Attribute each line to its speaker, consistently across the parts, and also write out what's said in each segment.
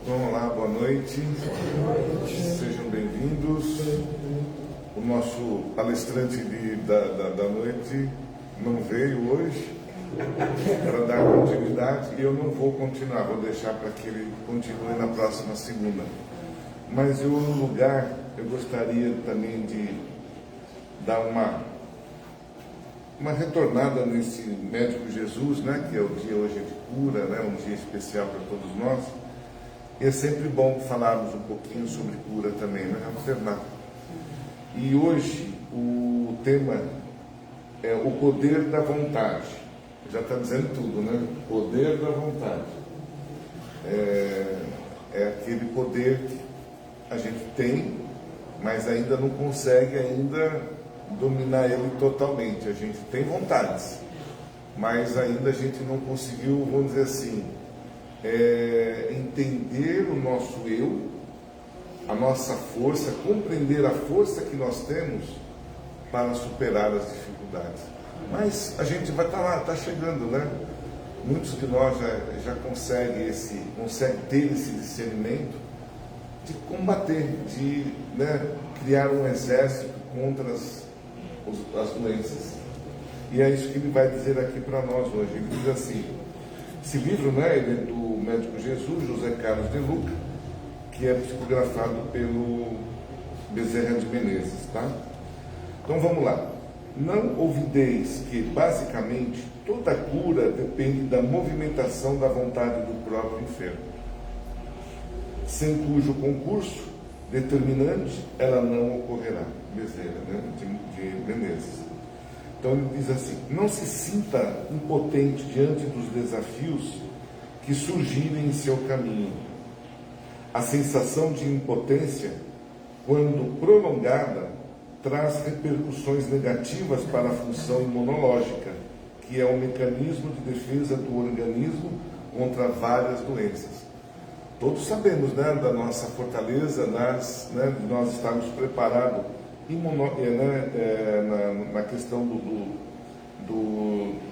Speaker 1: Vamos lá, boa noite. Sejam bem-vindos. O nosso palestrante da noite não veio hoje para dar continuidade e eu não vou continuar, vou deixar para que ele continue na próxima segunda. Mas eu, no lugar, eu gostaria também de dar uma retornada nesse Médico Jesus, né, que é o dia hoje de cura, né, um dia especial para todos nós. E é sempre bom falarmos um pouquinho sobre cura também, né? Vamos terminar. E hoje o tema é o poder da vontade. Já está dizendo tudo, né? Poder da vontade. É aquele poder que a gente tem, mas ainda não consegue dominar ele totalmente. A gente tem vontades, mas ainda a gente não conseguiu, vamos dizer assim, entender o nosso eu, a nossa força, compreender a força que nós temos para superar as dificuldades. Mas a gente vai estar lá, está chegando, né? Muitos de nós já conseguem ter esse discernimento de combater, de, né, criar um exército contra as doenças. E é isso que ele vai dizer aqui para nós hoje. Ele diz assim, esse livro, né, ele é do Médico Jesus, José Carlos de Luca, que é psicografado pelo Bezerra de Menezes, tá? Então vamos lá. Não ouvideis que, basicamente, toda cura depende da movimentação da vontade do próprio enfermo, sem cujo concurso determinante ela não ocorrerá. Bezerra, né, de Menezes. Então ele diz assim, não se sinta impotente diante dos desafios que surgirem em seu caminho. A sensação de impotência, quando prolongada, traz repercussões negativas para a função imunológica, que é o mecanismo de defesa do organismo contra várias doenças. Todos sabemos, né, da nossa fortaleza, de nós estarmos preparados na questão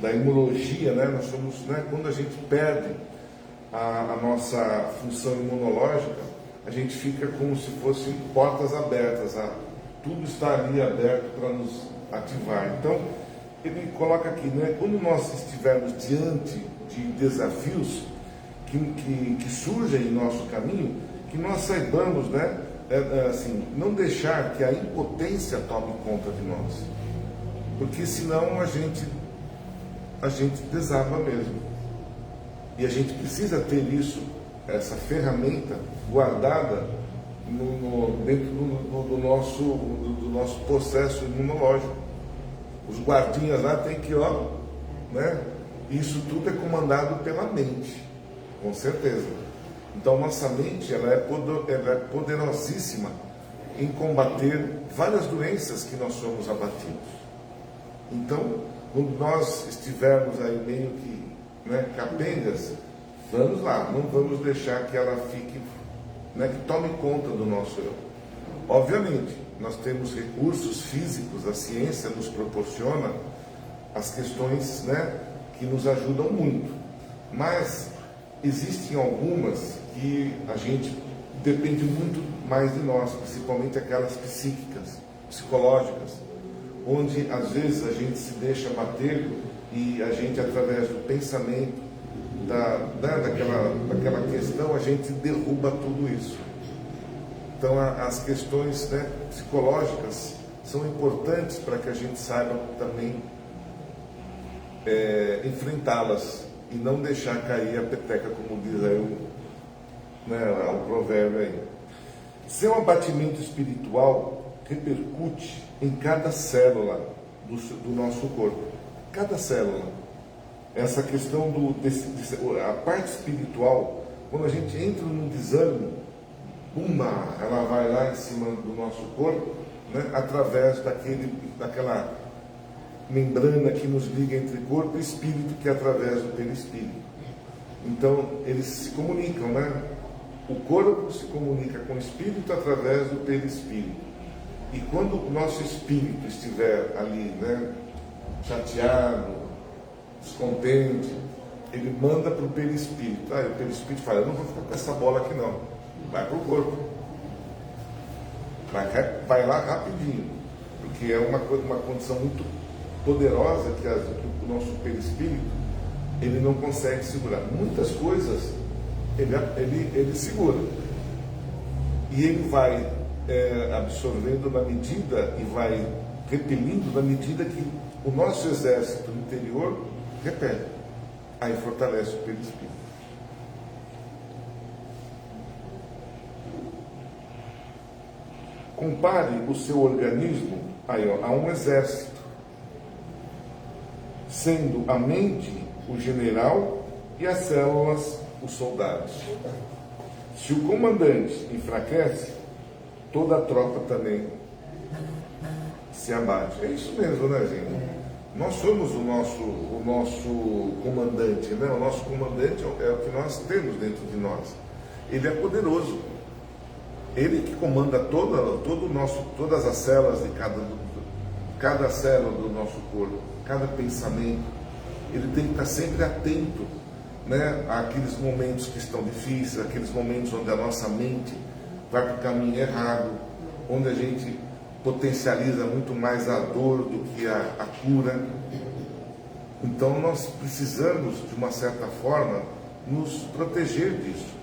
Speaker 1: da imunologia, né? Nós somos, né, quando a gente perde a nossa função imunológica, a gente fica como se fossem portas abertas, tudo está ali aberto para nos ativar. Então, ele coloca aqui, né, quando nós estivermos diante de desafios que surgem em nosso caminho, que nós saibamos, né, assim, não deixar que a impotência tome conta de nós, porque senão a gente desaba mesmo. E a gente precisa ter isso, essa ferramenta guardada dentro do nosso processo imunológico. Os guardinhas lá tem que, né? Isso tudo é comandado pela mente, com certeza. Então nossa mente ela é poderosíssima em combater várias doenças que nós somos abatidos. Então, quando nós estivermos aí meio que, né, capengas, vamos lá, não vamos deixar que ela fique, né, que tome conta do nosso eu. Obviamente, nós temos recursos físicos, a ciência nos proporciona as questões, né, que nos ajudam muito, mas existem algumas que a gente depende muito mais de nós, principalmente aquelas psíquicas, psicológicas, onde às vezes a gente se deixa bater e a gente, através do pensamento, daquela questão, a gente derruba tudo isso. Então as questões, né, psicológicas são importantes para que a gente saiba também enfrentá-las e não deixar cair a peteca, como diz aí o provérbio aí. Seu abatimento espiritual repercute em cada célula do nosso corpo. Cada célula. Essa questão a parte espiritual, quando a gente entra num desânimo, ela vai lá em cima do nosso corpo, né, através daquela membrana que nos liga entre corpo e espírito, que é através do perispírito. Então, eles se comunicam, né? O corpo se comunica com o espírito através do perispírito. E quando o nosso espírito estiver ali, né, chateado, descontente, ele manda para o perispírito. O perispírito fala, eu não vou ficar com essa bola aqui não, vai para o corpo. Vai lá rapidinho, porque é uma condição muito poderosa que o nosso perispírito ele não consegue segurar. Muitas coisas ele segura. E ele vai absorvendo na medida e vai repelindo na medida que o nosso exército interior repele. Aí fortalece o perispírito. Compare o seu organismo a um exército, sendo a mente o general e as células os soldados. Se o comandante enfraquece, toda a tropa também se abate. É isso mesmo, né, gente? Nós somos o nosso comandante, né? O nosso comandante é o que nós temos dentro de nós. Ele é poderoso. Ele que comanda todas as células de cada célula do nosso corpo, cada pensamento. Ele tem que estar sempre atento, né, àqueles momentos que estão difíceis, aqueles momentos onde a nossa mente vai para o caminho errado, onde a gente potencializa muito mais a dor do que a cura. Então nós precisamos, de uma certa forma, nos proteger disso.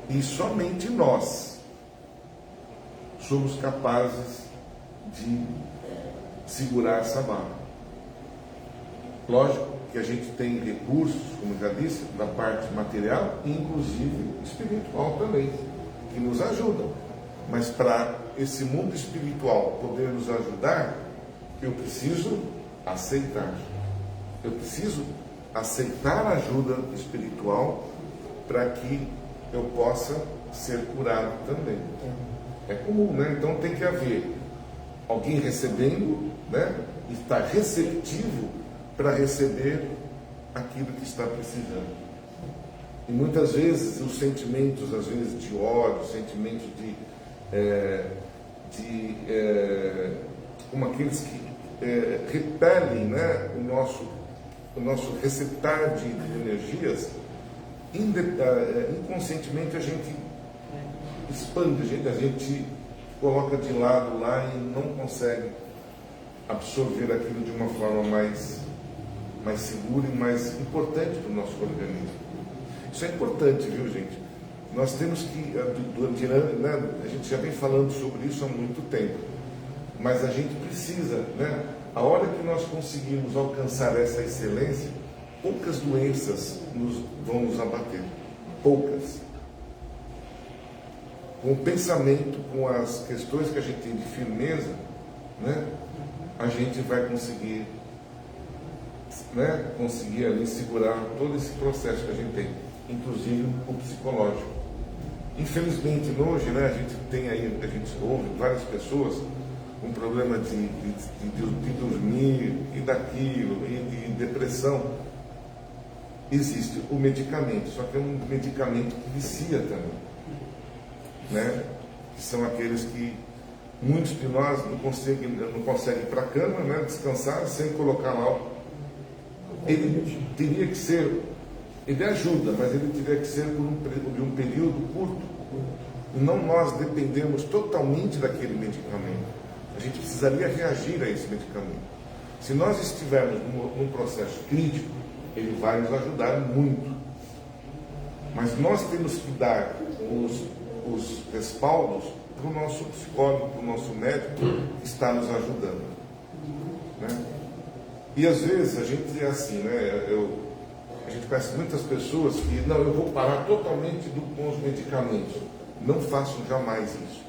Speaker 1: E somente nós somos capazes de segurar essa barra. Lógico que a gente tem recursos, como já disse, da parte material e inclusive espiritual também, que nos ajudam. Mas para esse mundo espiritual poder nos ajudar, eu preciso aceitar. Eu preciso aceitar a ajuda espiritual para que eu possa ser curado também. É comum, né? Então tem que haver alguém recebendo, né? E estar receptivo para receber aquilo que está precisando. E muitas vezes os sentimentos, às vezes de ódio, sentimentos como aqueles que repelem, né, o nosso receptar de energias, inconscientemente a gente expande, a gente coloca de lado lá e não consegue absorver aquilo de uma forma mais segura e mais importante para o nosso organismo. Isso é importante, viu, gente? Nós temos que, né, a gente já vem falando sobre isso há muito tempo, mas a gente precisa, né, a hora que nós conseguimos alcançar essa excelência, poucas doenças vão nos abater, poucas. Com o pensamento, com as questões que a gente tem de firmeza, né, a gente vai conseguir, né, ali segurar todo esse processo que a gente tem, inclusive o psicológico. Infelizmente hoje, né, a gente ouve várias pessoas com problema de dormir e daquilo, e de depressão. Existe o medicamento, só que é um medicamento que vicia também, né? Que são aqueles que muitos de nós não conseguem ir para a cama, né, descansar sem colocar lá. Ele teria que ser, ele ajuda, mas ele teria que ser por um período curto. E não nós dependemos totalmente daquele medicamento. A gente precisaria reagir a esse medicamento. Se nós estivermos num processo crítico, ele vai nos ajudar muito. Mas nós temos que dar os respaldos para o nosso psicólogo, para o nosso médico, que está nos ajudando. Né? E às vezes a gente é assim, né? A gente conhece muitas pessoas que, não, eu vou parar totalmente com os medicamentos. Não façam jamais isso.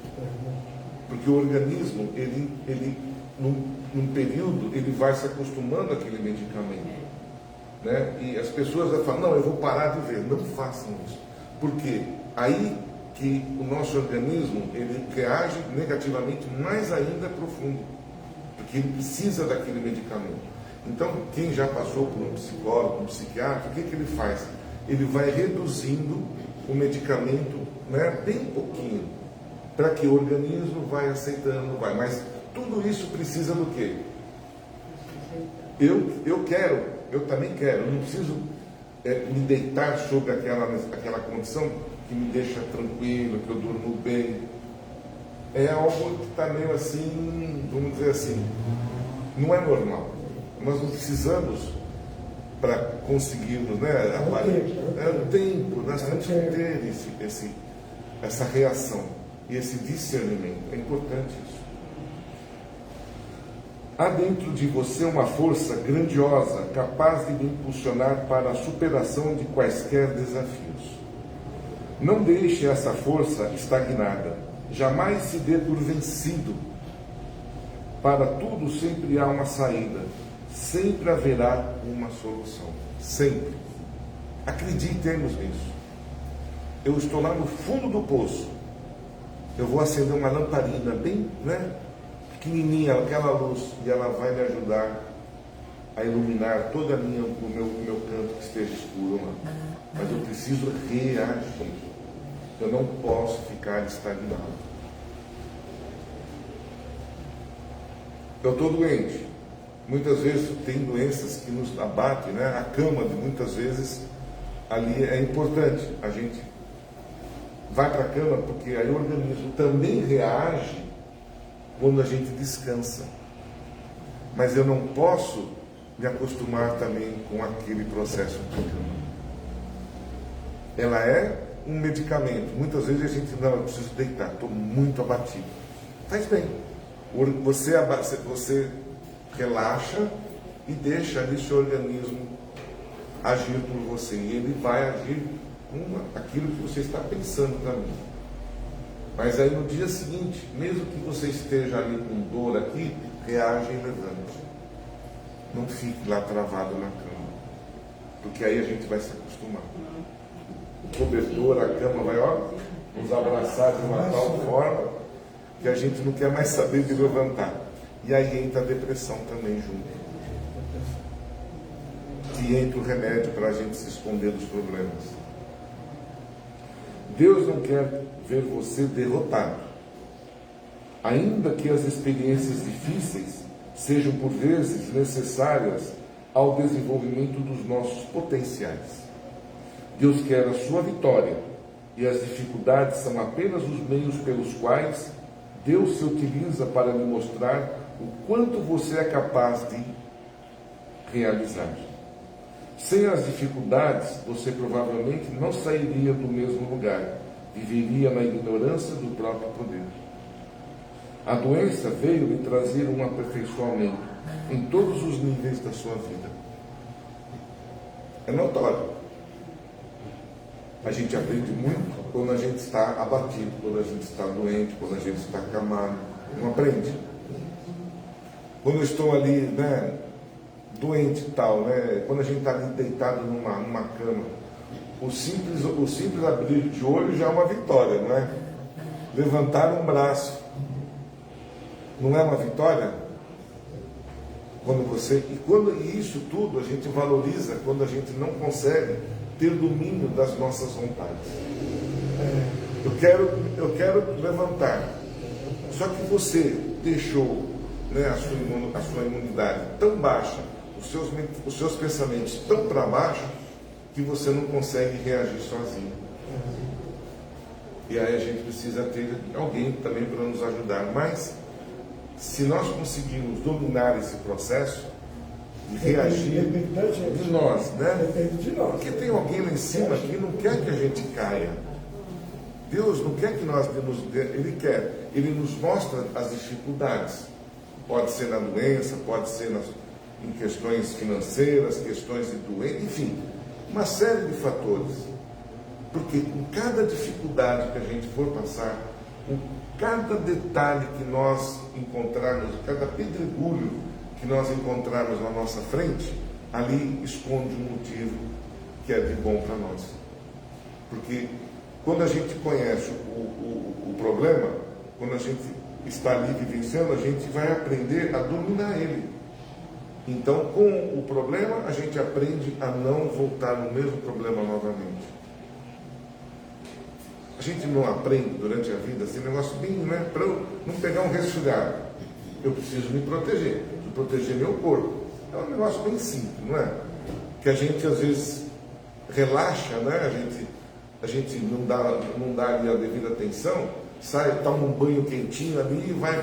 Speaker 1: Porque o organismo, ele num período, ele vai se acostumando àquele medicamento. Né? E as pessoas vão falar, não, eu vou parar de ver. Não façam isso. Por quê? Aí que o nosso organismo, ele reage negativamente mais ainda profundo. Porque ele precisa daquele medicamento. Então, quem já passou por um psicólogo, um psiquiatra, o que ele faz? Ele vai reduzindo o medicamento, né, bem pouquinho, para que o organismo vai aceitando, vai. Mas tudo isso precisa do quê? Eu quero, eu também quero, eu não preciso me deitar sobre aquela condição que me deixa tranquilo, que eu durmo bem. É algo que está meio assim, vamos dizer assim, não é normal. Nós não precisamos, para conseguirmos, né? É o tempo, nós temos que ter essa reação e esse discernimento. É importante isso. Há dentro de você uma força grandiosa, capaz de lhe impulsionar para a superação de quaisquer desafios. Não deixe essa força estagnada. Jamais se dê por vencido. Para tudo sempre há uma saída. Sempre haverá uma solução. Sempre. Acreditemos nisso. Eu estou lá no fundo do poço. Eu vou acender uma lamparina bem, pequenininha, aquela luz, e ela vai me ajudar a iluminar todo o meu canto que esteja escuro lá. Mas eu preciso reagir. Eu não posso ficar estagnado. Eu estou doente. Muitas vezes tem doenças que nos abatem, A cama, muitas vezes, ali é importante. A gente vai para a cama porque aí o organismo também reage quando a gente descansa. Mas eu não posso me acostumar também com aquele processo de cama. Ela é um medicamento. Muitas vezes a gente, não, eu preciso deitar, estou muito abatido. Faz bem. Você relaxa e deixa ali seu organismo agir por você. E ele vai agir com aquilo que você está pensando também. Mas aí no dia seguinte, mesmo que você esteja ali com dor aqui, reage e levante. Não fique lá travado na cama. Porque aí a gente vai se acostumar. O cobertor, a cama vai, nos abraçar de uma tal forma que a gente não quer mais saber de levantar. E aí entra a depressão também junto. E entra o remédio para a gente se esconder dos problemas. Deus não quer ver você derrotado. Ainda que as experiências difíceis sejam por vezes necessárias ao desenvolvimento dos nossos potenciais. Deus quer a sua vitória, e as dificuldades são apenas os meios pelos quais Deus se utiliza para lhe mostrar o quanto você é capaz de realizar. Sem as dificuldades, você provavelmente não sairia do mesmo lugar, viveria na ignorância do próprio poder. A doença veio lhe trazer um aperfeiçoamento em todos os níveis da sua vida. É notório. A gente aprende muito quando a gente está abatido, quando a gente está doente, quando a gente está acamado. Não aprende. Quando eu estou ali, doente e tal, quando a gente está ali deitado numa cama, o simples abrir de olho já é uma vitória, não é? Levantar um braço não é uma vitória? E isso tudo a gente valoriza quando a gente não consegue ter domínio das nossas vontades. Eu quero levantar. Só que você deixou a sua imunidade tão baixa, os seus pensamentos tão para baixo, que você não consegue reagir sozinho. E aí a gente precisa ter alguém também para nos ajudar. Mas, se nós conseguirmos dominar esse processo de reagir de nós,
Speaker 2: Depende de nós.
Speaker 1: Porque tem alguém lá em cima que não quer que a gente caia. Deus não quer que Ele nos mostra as dificuldades. Pode ser na doença, pode ser em questões financeiras, questões de doença, enfim, uma série de fatores. Porque com cada dificuldade que a gente for passar, com cada detalhe que nós encontrarmos, cada pedregulho que nós encontrarmos na nossa frente, ali esconde um motivo que é de bom para nós. Porque quando a gente conhece o problema, quando a gente está ali vivenciando, a gente vai aprender a dominar ele. Então, com o problema, a gente aprende a não voltar no mesmo problema novamente. A gente não aprende durante a vida esse negócio bem, para eu não pegar um resfriado. Eu preciso me proteger, proteger meu corpo. É um negócio bem simples, não é? Que a gente às vezes relaxa, né? A gente não dá ali a devida atenção, sai, toma um banho quentinho ali e vai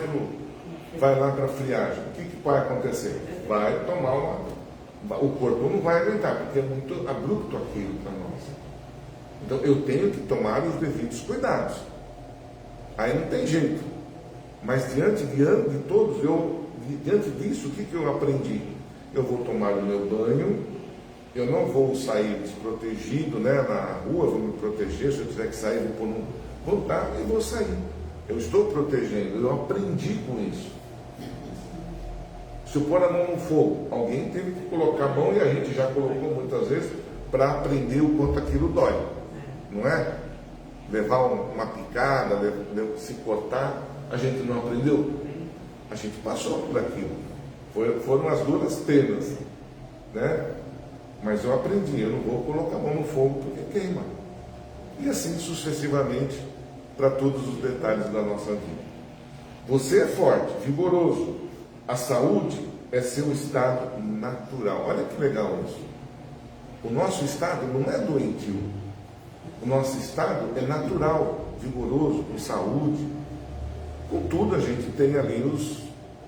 Speaker 1: lá para a friagem. O que vai acontecer? Vai tomar o corpo não vai aguentar, porque é muito abrupto aquilo para nós. Então eu tenho que tomar os devidos cuidados. Aí não tem jeito. Mas diante disso, o que eu aprendi? Eu vou tomar o meu banho, eu não vou sair desprotegido, né, na rua, vou me proteger, se eu tiver que sair, vou voltar e vou sair. Eu estou protegendo, eu aprendi com isso. Se eu pôr a mão no fogo, alguém teve que colocar a mão, e a gente já colocou muitas vezes, para aprender o quanto aquilo dói. Não é? Levar uma picada, se cortar, a gente não aprendeu. A gente passou por aquilo. Foram as duras penas, né? Mas eu aprendi, eu não vou colocar a mão no fogo porque queima. E assim sucessivamente para todos os detalhes da nossa vida. Você é forte, vigoroso. A saúde é seu estado natural. Olha que legal isso. O nosso estado não é doentio. O nosso estado é natural, vigoroso, com saúde. Contudo, a gente tem ali os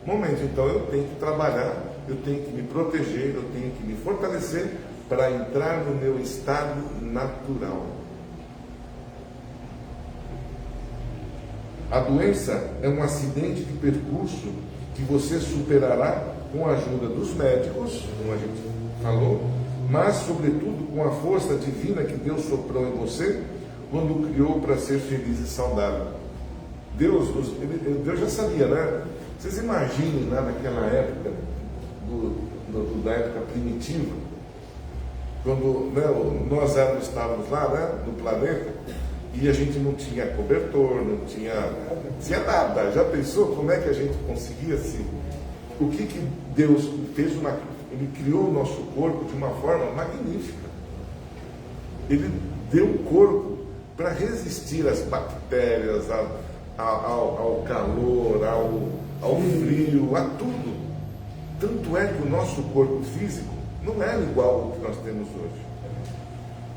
Speaker 1: momentos. Então eu tenho que trabalhar, eu tenho que me proteger, eu tenho que me fortalecer para entrar no meu estado natural. A doença é um acidente de percurso que você superará com a ajuda dos médicos, como a gente falou, mas sobretudo com a força divina que Deus soprou em você quando o criou para ser feliz e saudável. Deus já sabia, né? Vocês imaginem lá naquela época, da época primitiva, quando, né, nós estávamos lá, né, no planeta, e a gente não tinha cobertor, não tinha nada. Já pensou como é que a gente conseguia se... O que Deus fez? Ele criou o nosso corpo de uma forma magnífica. Ele deu o corpo para resistir às bactérias, ao calor, ao frio, a tudo. Tanto é que o nosso corpo físico não era igual ao que nós temos hoje.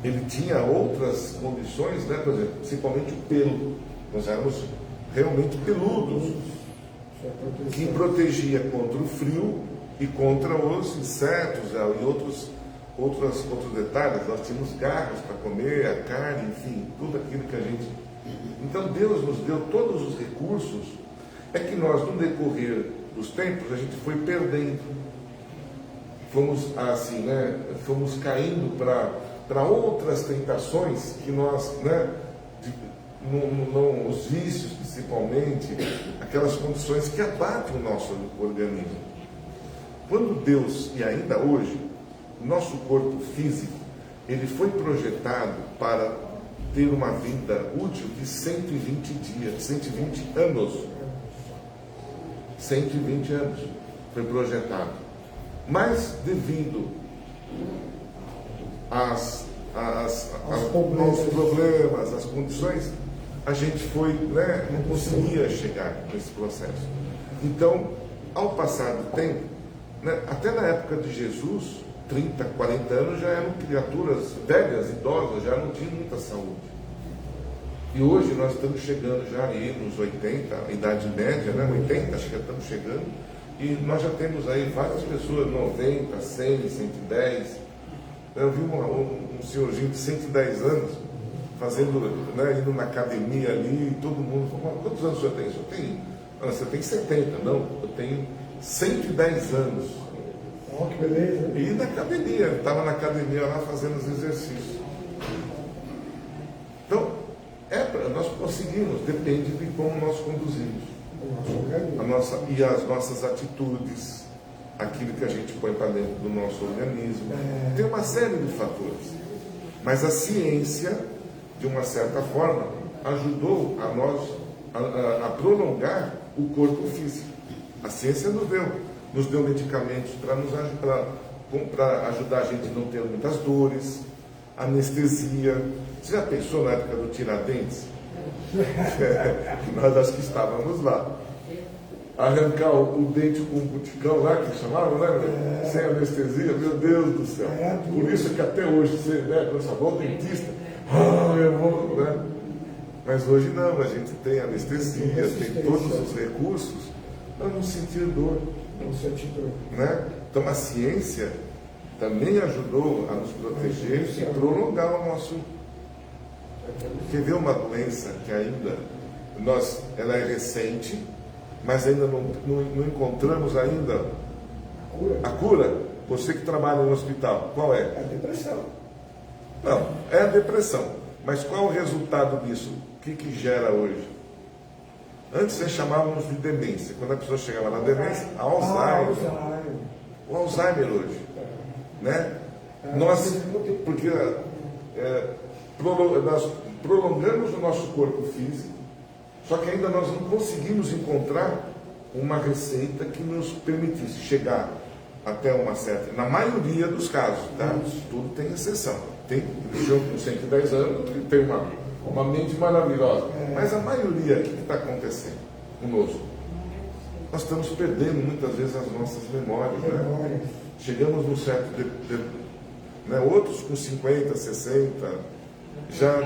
Speaker 1: Ele tinha outras condições, né? Por exemplo, principalmente o pelo. Nós éramos realmente peludos, que protegia contra o frio e contra os insetos e outros detalhes. Nós tínhamos garras para comer, a carne, enfim, tudo aquilo que a gente... Então Deus nos deu todos os recursos. É que nós, no decorrer dos tempos, a gente foi perdendo. Fomos assim, né? Fomos caindo para outras tentações que nós, né? Os vícios principalmente, aquelas condições que abatem o nosso organismo. Quando Deus, e ainda hoje, o nosso corpo físico, ele foi projetado para ter uma vida útil de 120 dias, 120 anos. 120 anos foi projetado. Mas devido aos problemas, às condições, a gente foi, né, não conseguia chegar nesse processo. Então, ao passar do tempo, né, até na época de Jesus, 30, 40 anos, já eram criaturas velhas, idosas, já não tinham muita saúde. E hoje nós estamos chegando já aí nos 80, a idade média, né, 80, acho que já estamos chegando, e nós já temos aí várias pessoas, 90, 100, 110. Eu vi um senhorzinho de 110 anos, fazendo, né, indo na academia ali, e todo mundo falou: quantos anos o senhor tem? O senhor tem? Você tem 70, não, eu tenho 110 anos.
Speaker 2: Oh, que beleza.
Speaker 1: E na academia, ele estava na academia lá fazendo os exercícios. Então, nós conseguimos, depende de como nós conduzimos. E as nossas atitudes, aquilo que a gente põe para dentro do nosso organismo. Tem uma série de fatores. Mas a ciência, de uma certa forma, ajudou a nós a prolongar o corpo físico. A ciência nos deu medicamentos para ajudar a gente a não ter muitas dores, anestesia. Você já pensou na época do Tiradentes? Nós acho que estávamos lá. arrancar o dente com um buticão lá, que chamavam, né? Sem anestesia, meu Deus do céu. Por isso que até hoje você, né, quando você vai ao dentista, eu vou, né? Mas hoje não, a gente tem anestesia, tem todos os recursos para não sentir dor.
Speaker 2: Não sentir dor.
Speaker 1: Né? Então a ciência também ajudou a nos proteger e prolongar o nosso. Porque vê uma doença que ainda ela é recente, mas ainda não encontramos ainda a cura. Você que trabalha no hospital, qual é?
Speaker 2: É a depressão.
Speaker 1: Não, é a depressão. Mas qual o resultado disso? O que gera hoje? Antes nós chamávamos de demência. Quando a pessoa chegava na demência, Alzheimer. O Alzheimer hoje. Né? Porque nós prolongamos o nosso corpo físico, só que ainda nós não conseguimos encontrar uma receita que nos permitisse chegar até uma certa. Na maioria dos casos, tá? Tudo tem exceção. Tem jogo com 110 anos que tem uma mente maravilhosa. Mas a maioria, o que está acontecendo conosco? Nós estamos perdendo muitas vezes as nossas memórias. Né? Chegamos num certo. Né? Outros com 50, 60, já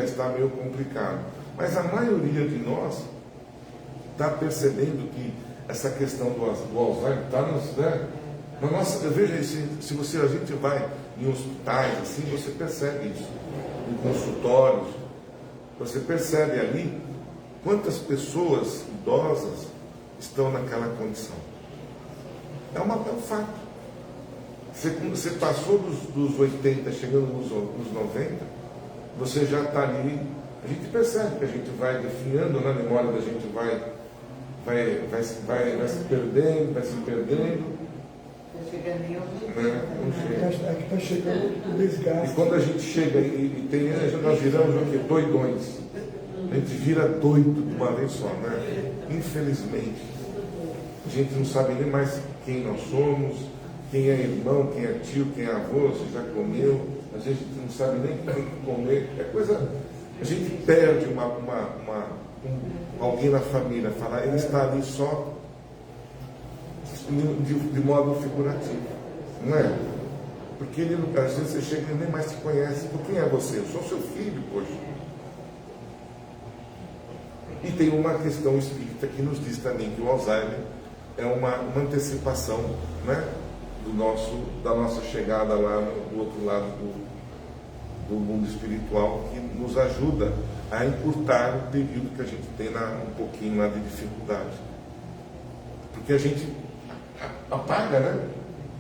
Speaker 1: está meio complicado. Mas a maioria de nós está percebendo que essa questão do Alzheimer está na nossa. Veja, a gente vai em hospitais, assim, você percebe isso. Em consultórios, você percebe ali quantas pessoas idosas estão naquela condição. É um fato. Você passou dos 80, chegando nos 90, você já está ali. A gente percebe que a gente vai definhando na memória da gente, vai se perdendo, vai se perdendo.
Speaker 3: Está chegando em algum
Speaker 1: né?
Speaker 2: Está chegando o desgaste.
Speaker 1: E quando a gente chega nós viramos o quê? Doidões. A gente vira doido de uma vez só, né? Infelizmente. A gente não sabe nem mais quem nós somos, quem é irmão, quem é tio, quem é avô, se já comeu. A gente não sabe nem o que comer. É coisa. A gente perde alguém na família, falar, ele está ali só de modo figurativo, não é? Porque às vezes você chega e nem mais te conhece. Por quem é você? Eu sou seu filho, poxa. E tem uma questão espírita que nos diz também que o Alzheimer é uma antecipação, né, da nossa chegada lá do outro lado do mundo espiritual, que nos ajuda a encurtar o período que a gente tem um pouquinho lá de dificuldade. Porque a gente apaga, né?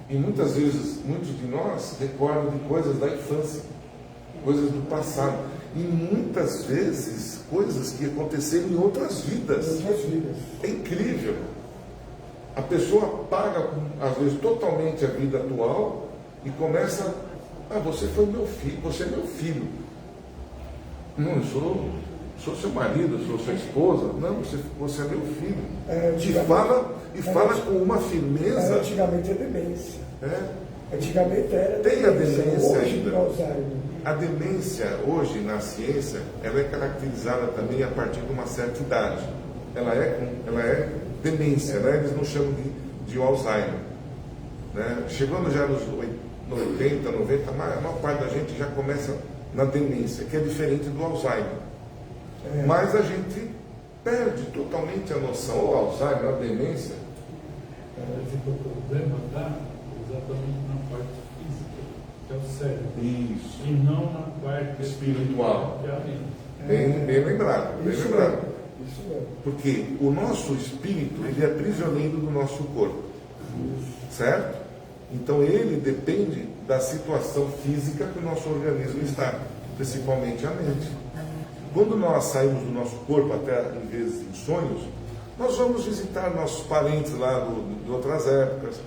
Speaker 1: E muitas vezes, muitos de nós recordam de coisas da infância, coisas do passado. E muitas vezes, coisas que aconteceram em outras vidas. É incrível. A pessoa apaga, às vezes, totalmente a vida atual e começa... você foi meu filho, você é meu filho. Não, eu sou seu marido, eu sou sua esposa. Não, você é meu filho. E fala com uma firmeza.
Speaker 2: Antigamente é demência. Antigamente era.
Speaker 1: Tem a demência
Speaker 2: hoje
Speaker 1: ainda.
Speaker 2: Alzheimer.
Speaker 1: A demência, hoje, na ciência, ela é caracterizada também a partir de uma certa idade. Ela é demência, né? Eles não chamam de Alzheimer. Né? Chegando já nos 80, 90, a maior parte da gente já começa na demência, que é diferente do Alzheimer. Mas a gente perde totalmente a noção. O Alzheimer, a demência.
Speaker 4: O problema está exatamente na parte física, que é o cérebro.
Speaker 1: Isso.
Speaker 4: E não na parte
Speaker 1: espiritual.
Speaker 4: Que é a mente.
Speaker 1: Bem lembrado, bem lembrado.
Speaker 2: Isso mesmo.
Speaker 1: Porque o nosso espírito, ele é prisioneiro do nosso corpo. Certo? Então ele depende da situação física que o nosso organismo está, principalmente a mente. Quando nós saímos do nosso corpo, até em vezes em sonhos, nós vamos visitar nossos parentes lá de outras épocas.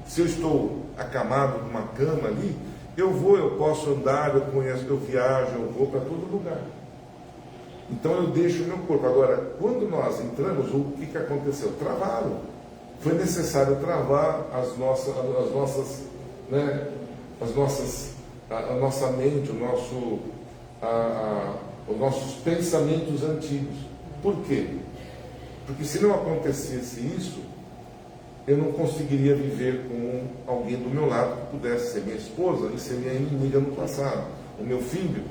Speaker 1: Se eu estou acamado numa cama ali, eu posso andar, eu conheço, eu viajo, eu vou para todo lugar. Então eu deixo o meu corpo. Agora, quando nós entramos, o que aconteceu? Travaram. Foi necessário travar a nossa mente, os nossos pensamentos antigos. Por quê? Porque se não acontecesse isso, eu não conseguiria viver com alguém do meu lado que pudesse ser minha esposa e ser minha inimiga no passado, o meu filho.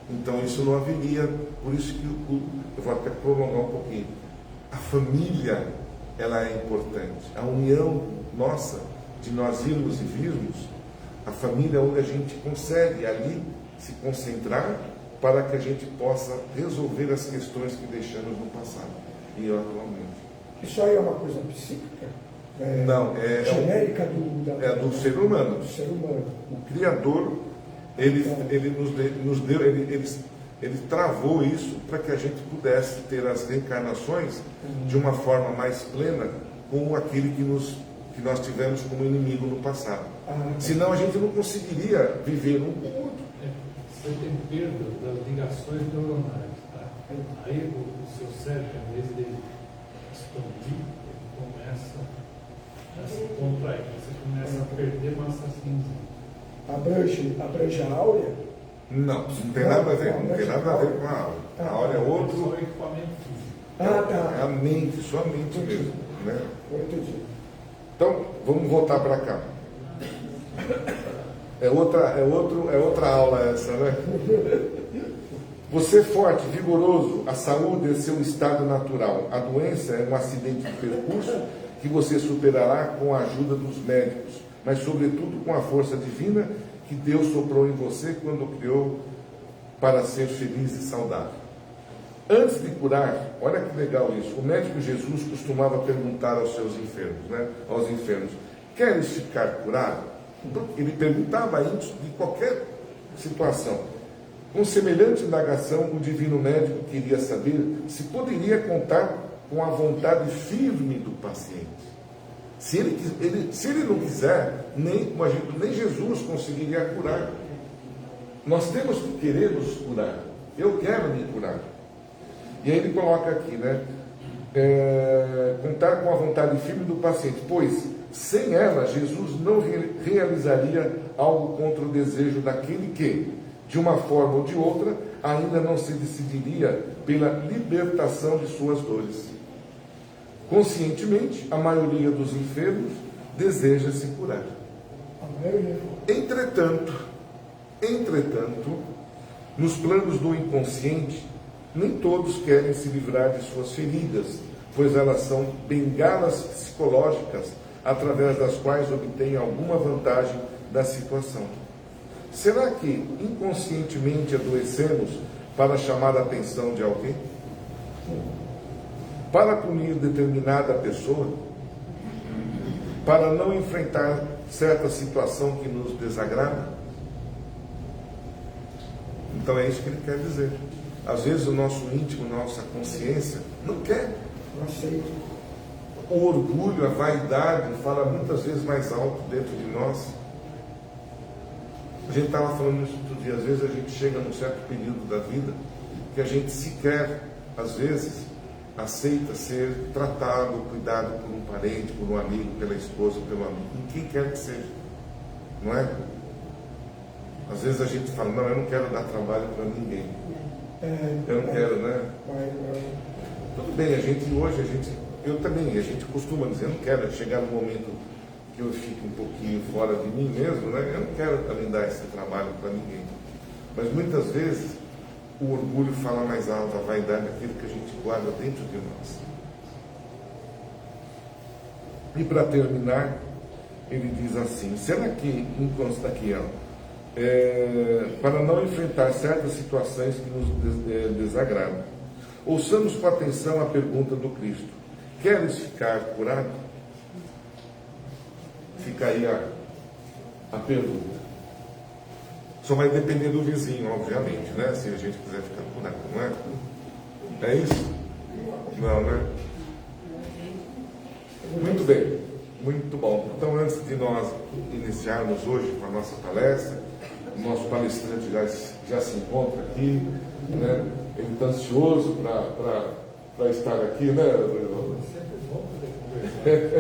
Speaker 1: Então isso não haveria, por isso que eu vou até prolongar um pouquinho. A família, ela é importante. A união nossa, de nós irmos e virmos, a família é onde a gente consegue ali se concentrar para que a gente possa resolver as questões que deixamos no passado e atualmente.
Speaker 2: Isso aí é uma coisa psíquica?
Speaker 1: Não, é
Speaker 2: genérica
Speaker 1: do ser humano.
Speaker 2: Do ser humano.
Speaker 1: O Criador, ele nos deu, ele travou isso para que a gente pudesse ter as reencarnações de uma forma mais plena com aquele que nós tivemos como inimigo no passado. Senão a gente não conseguiria viver um com o outro.
Speaker 4: Você tem perda das ligações neuronais, tá? Aí o seu cérebro, em vez de expandir, ele começa a se contrair. Você começa a perder massa cinza.
Speaker 2: Abrange a áurea?
Speaker 1: Não tem nada a ver, não tem nada a ver com a áurea. A áurea é outro.
Speaker 4: Só o equipamento físico.
Speaker 2: Tá.
Speaker 1: É a mente, só a mente mesmo. Né?
Speaker 2: Eu entendi.
Speaker 1: Então, vamos voltar para cá. É outra aula essa, né? Você é forte, vigoroso, a saúde é seu estado natural. A doença é um acidente de percurso que você superará com a ajuda dos médicos, mas sobretudo com a força divina que Deus soprou em você quando o criou para ser feliz e saudável. Antes de curar, olha que legal isso, o médico Jesus costumava perguntar aos seus enfermos, né? Aos enfermos, queres ficar curado? Ele perguntava antes de qualquer situação. Com semelhante indagação, o divino médico queria saber se poderia contar com a vontade firme do paciente. Se ele não quiser, nem Jesus conseguiria curar. Nós temos que querer nos curar. Eu quero me curar. E aí ele coloca aqui, né? Contar com a vontade firme do paciente, pois sem ela Jesus não realizaria algo contra o desejo daquele que, de uma forma ou de outra, ainda não se decidiria pela libertação de suas dores. Conscientemente, a maioria dos enfermos deseja se curar. Entretanto, nos planos do inconsciente, nem todos querem se livrar de suas feridas, pois elas são bengalas psicológicas através das quais obtêm alguma vantagem da situação. Será que inconscientemente adoecemos para chamar a atenção de alguém? Para punir determinada pessoa? Para não enfrentar certa situação que nos desagrada? Então é isso que ele quer dizer. Às vezes o nosso íntimo, nossa consciência não quer.
Speaker 2: Não aceito.
Speaker 1: O orgulho, a vaidade fala muitas vezes mais alto dentro de nós. A gente estava falando isso outro dia. Às vezes a gente chega num certo período da vida que a gente sequer, às vezes, aceita ser tratado, cuidado por um parente, por um amigo, pela esposa, pelo amigo, em quem quer que seja. Não é? Às vezes a gente fala, não, eu não quero dar trabalho para ninguém. Eu não quero, né? Tudo bem, eu também, a gente costuma dizer, eu não quero chegar no momento que eu fique um pouquinho fora de mim mesmo, né? Eu não quero também dar esse trabalho para ninguém. Mas muitas vezes o orgulho fala mais alto, a vaidade é aquilo que a gente guarda dentro de nós. E para terminar, ele diz assim, será que, enquanto está aqui, para não enfrentar certas situações que nos desagradam, ouçamos com atenção a pergunta do Cristo. Queres ficar curado? Fica aí a pergunta. Só vai depender do vizinho, obviamente, né? Se a gente quiser ficar curado, não é? É isso? Não, né? Muito bem, muito bom. Então, antes de nós iniciarmos hoje com a nossa palestra, o nosso palestrante já se encontra aqui, né? Ele está ansioso para estar aqui, né?
Speaker 4: Sempre bom poder conversar.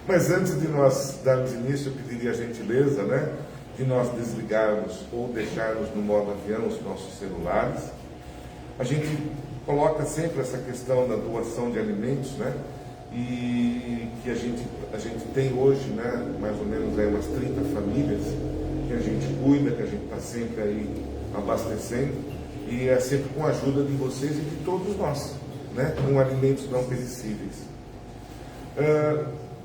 Speaker 1: Mas antes de nós darmos início, eu pediria a gentileza, né? De nós desligarmos ou deixarmos no modo avião os nossos celulares. A gente coloca sempre essa questão da doação de alimentos, né? E que a gente tem hoje, né, mais ou menos aí umas 30 famílias que a gente cuida, que a gente está sempre aí abastecendo, e é sempre com a ajuda de vocês e de todos nós, né, com alimentos não perecíveis.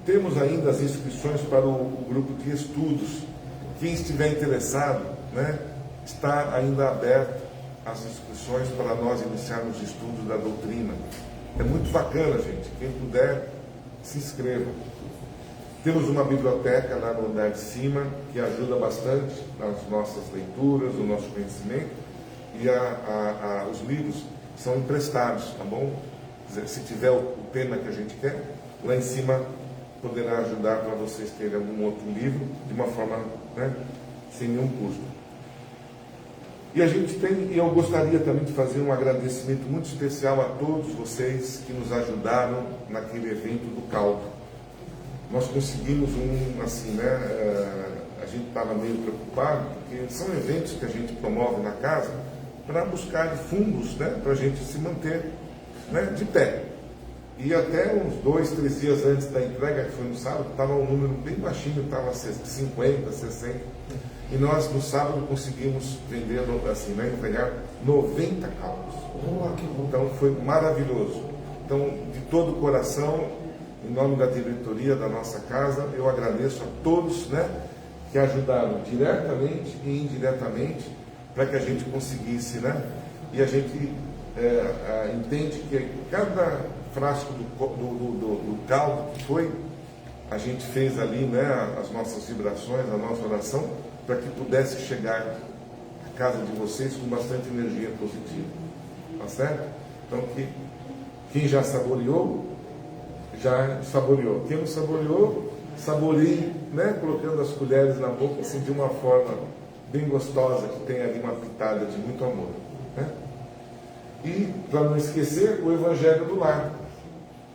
Speaker 1: Temos ainda as inscrições para o grupo de estudos. Quem estiver interessado, né, está ainda aberto as inscrições para nós iniciarmos os estudos da doutrina. É muito bacana, gente. Quem puder, se inscreva. Temos uma biblioteca lá no andar de cima que ajuda bastante nas nossas leituras, no nosso conhecimento, e os livros são emprestados, tá bom? Se tiver o tema que a gente quer, lá em cima poderá ajudar para vocês terem algum outro livro de uma forma, né, sem nenhum custo. E a gente tem, e eu gostaria também de fazer um agradecimento muito especial a todos vocês que nos ajudaram naquele evento do caldo. Nós conseguimos assim, né, a gente estava meio preocupado, porque são eventos que a gente promove na casa para buscar fundos, né, para a gente se manter, né, de pé. E até uns 2, 3 dias antes da entrega, que foi no sábado, estava um número bem baixinho, estava 50, 60. E nós, no sábado, conseguimos vender, assim, né, entregar 90 caldos. Então, foi maravilhoso. Então, de todo o coração, em nome da diretoria da nossa casa, eu agradeço a todos, né, que ajudaram diretamente e indiretamente para que a gente conseguisse, né? E a gente entende que cada frasco do caldo que foi, a gente fez ali, né, as nossas vibrações, a nossa oração, para que pudesse chegar à casa de vocês com bastante energia positiva. Tá certo? Então, quem já saboreou, já saboreou. Quem não saboreou, saboreie, né, colocando as colheres na boca, assim, de uma forma bem gostosa, que tem ali uma pitada de muito amor. Né? E, para não esquecer, o Evangelho do Lar.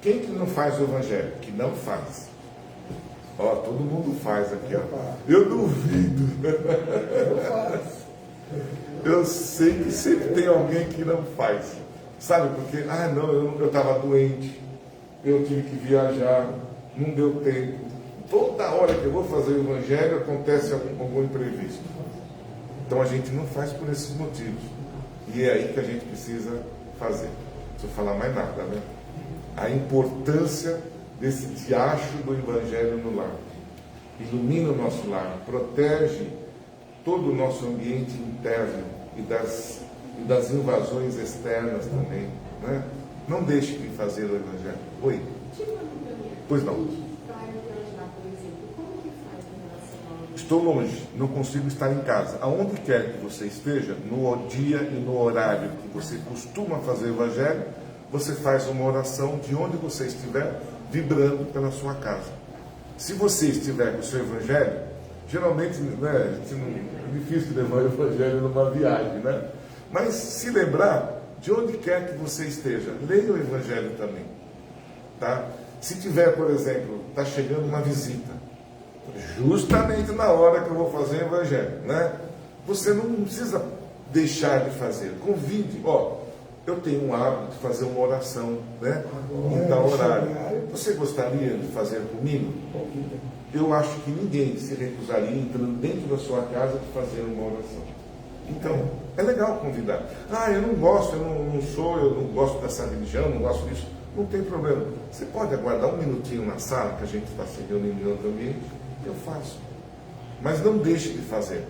Speaker 1: Quem que não faz o Evangelho? Que não faz. Ó, todo mundo faz aqui, ó. Eu duvido.
Speaker 2: Eu faço.
Speaker 1: Eu sei que sempre tem alguém que não faz. Sabe, porque, não, eu estava doente, eu tive que viajar, não deu tempo. Toda hora que eu vou fazer o Evangelho, acontece algum imprevisto. Então a gente não faz por esses motivos. E é aí que a gente precisa fazer. Não preciso falar mais nada, né? A importância desse diacho do Evangelho no lar. Ilumina o nosso lar, protege todo o nosso ambiente interno e das invasões externas também. Né? Não deixe de fazer o Evangelho. Oi? Pois não. Estou longe, não consigo estar em casa. Aonde quer que você esteja, no dia e no horário que você costuma fazer o Evangelho, você faz uma oração de onde você estiver, vibrando pela sua casa. Se você estiver com o seu Evangelho, geralmente, né, é difícil levar o Evangelho numa viagem, né? Mas se lembrar, de onde quer que você esteja, leia o Evangelho também. Tá? Se tiver, por exemplo, está chegando uma visita, justamente na hora que eu vou fazer o Evangelho, né? Você não precisa deixar de fazer. Convide, eu tenho um hábito de fazer uma oração, né? Em tal horário. Você gostaria de fazer comigo? Eu acho que ninguém se recusaria, entrando dentro da sua casa, de fazer uma oração. Então, é legal convidar. Eu não gosto, eu não gosto dessa religião, não gosto disso. Não tem problema. Você pode aguardar um minutinho na sala, que a gente está se reunindo em outro ambiente? Eu faço. Mas não deixe de fazer.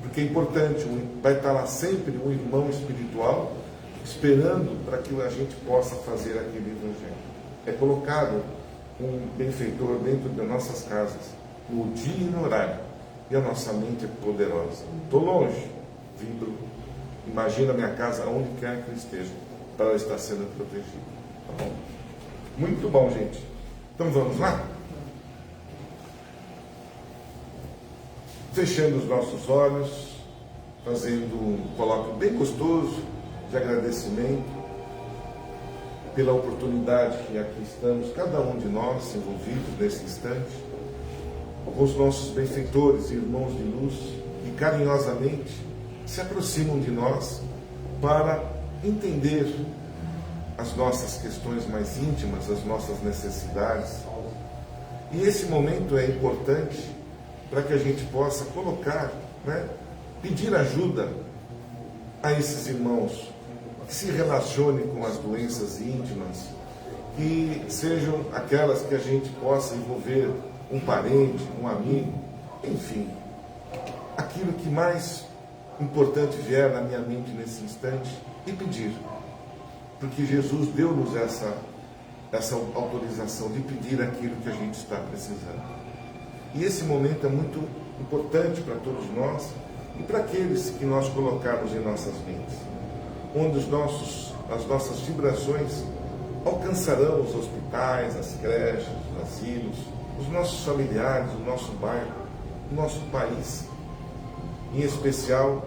Speaker 1: Porque é importante, vai estar lá sempre um irmão espiritual esperando para que a gente possa fazer aquele Evangelho. É colocado um benfeitor dentro das nossas casas, no dia e no horário. E a nossa mente é poderosa. Estou longe, vibro. Imagina a minha casa, aonde quer que eu esteja, para ela estar sendo protegida. Tá bom? Muito bom, gente. Então vamos lá? Fechando os nossos olhos, fazendo um colóquio bem gostoso de agradecimento pela oportunidade que aqui estamos, cada um de nós envolvidos nesse instante, com os nossos benfeitores e irmãos de luz, que carinhosamente se aproximam de nós para entender as nossas questões mais íntimas, as nossas necessidades. E esse momento é importante para que a gente possa colocar, né, pedir ajuda a esses irmãos que se relacionem com as doenças íntimas, que sejam aquelas que a gente possa envolver um parente, um amigo, enfim, aquilo que mais importante vier na minha mente nesse instante, e pedir, porque Jesus deu-nos essa autorização de pedir aquilo que a gente está precisando. E esse momento é muito importante para todos nós e para aqueles que nós colocarmos em nossas mentes, onde as nossas vibrações alcançarão os hospitais, as creches, os asilos, os nossos familiares, o nosso bairro, o nosso país, em especial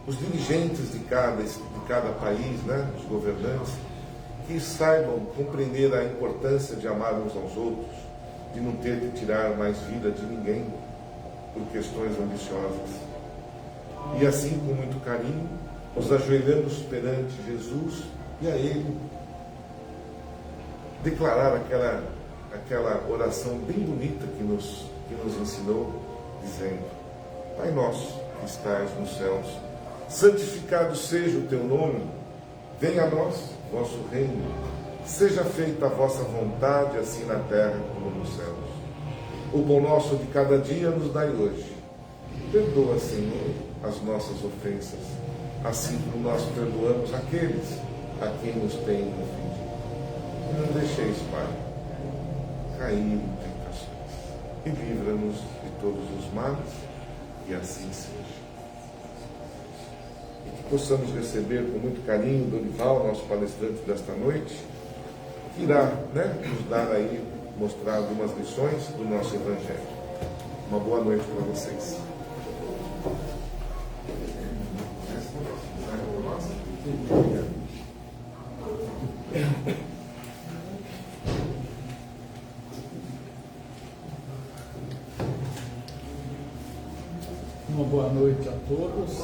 Speaker 1: os dirigentes de cada país, né, os governantes, que saibam compreender a importância de amar uns aos outros, de não ter que tirar mais vida de ninguém por questões ambiciosas. E assim, com muito carinho, nos ajoelhamos perante Jesus e a Ele declarar aquela oração bem bonita que nos ensinou, dizendo: Pai nosso que estais nos céus, santificado seja o teu nome, venha a nós o vosso reino, seja feita a vossa vontade, assim na terra como nos céus. O pão nosso de cada dia nos dai hoje. Perdoa, Senhor, as nossas ofensas, assim como nós perdoamos aqueles a quem nos têm ofendido. E não deixeis, Pai, cair em tentações, e livra-nos de todos os males, e assim seja. E que possamos receber com muito carinho Dorival, nosso palestrante desta noite, que irá, né, nos dar aí, mostrar algumas lições do nosso Evangelho. Uma boa noite para vocês.
Speaker 4: Uma boa noite a todos.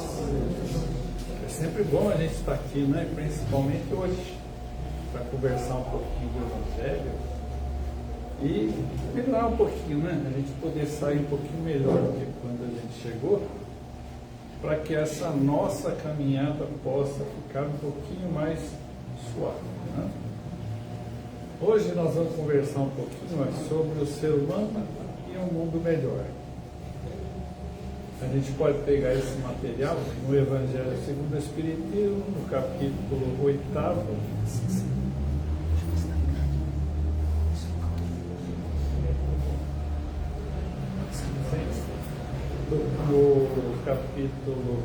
Speaker 4: É sempre bom a gente estar aqui, né? Principalmente hoje, para conversar um pouquinho do Evangelho e melhorar um pouquinho, né? A gente poder sair um pouquinho melhor do que quando a gente chegou, para que essa nossa caminhada possa ficar um pouquinho mais suave, né? Hoje nós vamos conversar um pouquinho mais sobre o ser humano e um mundo melhor. A gente pode pegar esse material no Evangelho segundo o Espiritismo, no capítulo 8º, no capítulo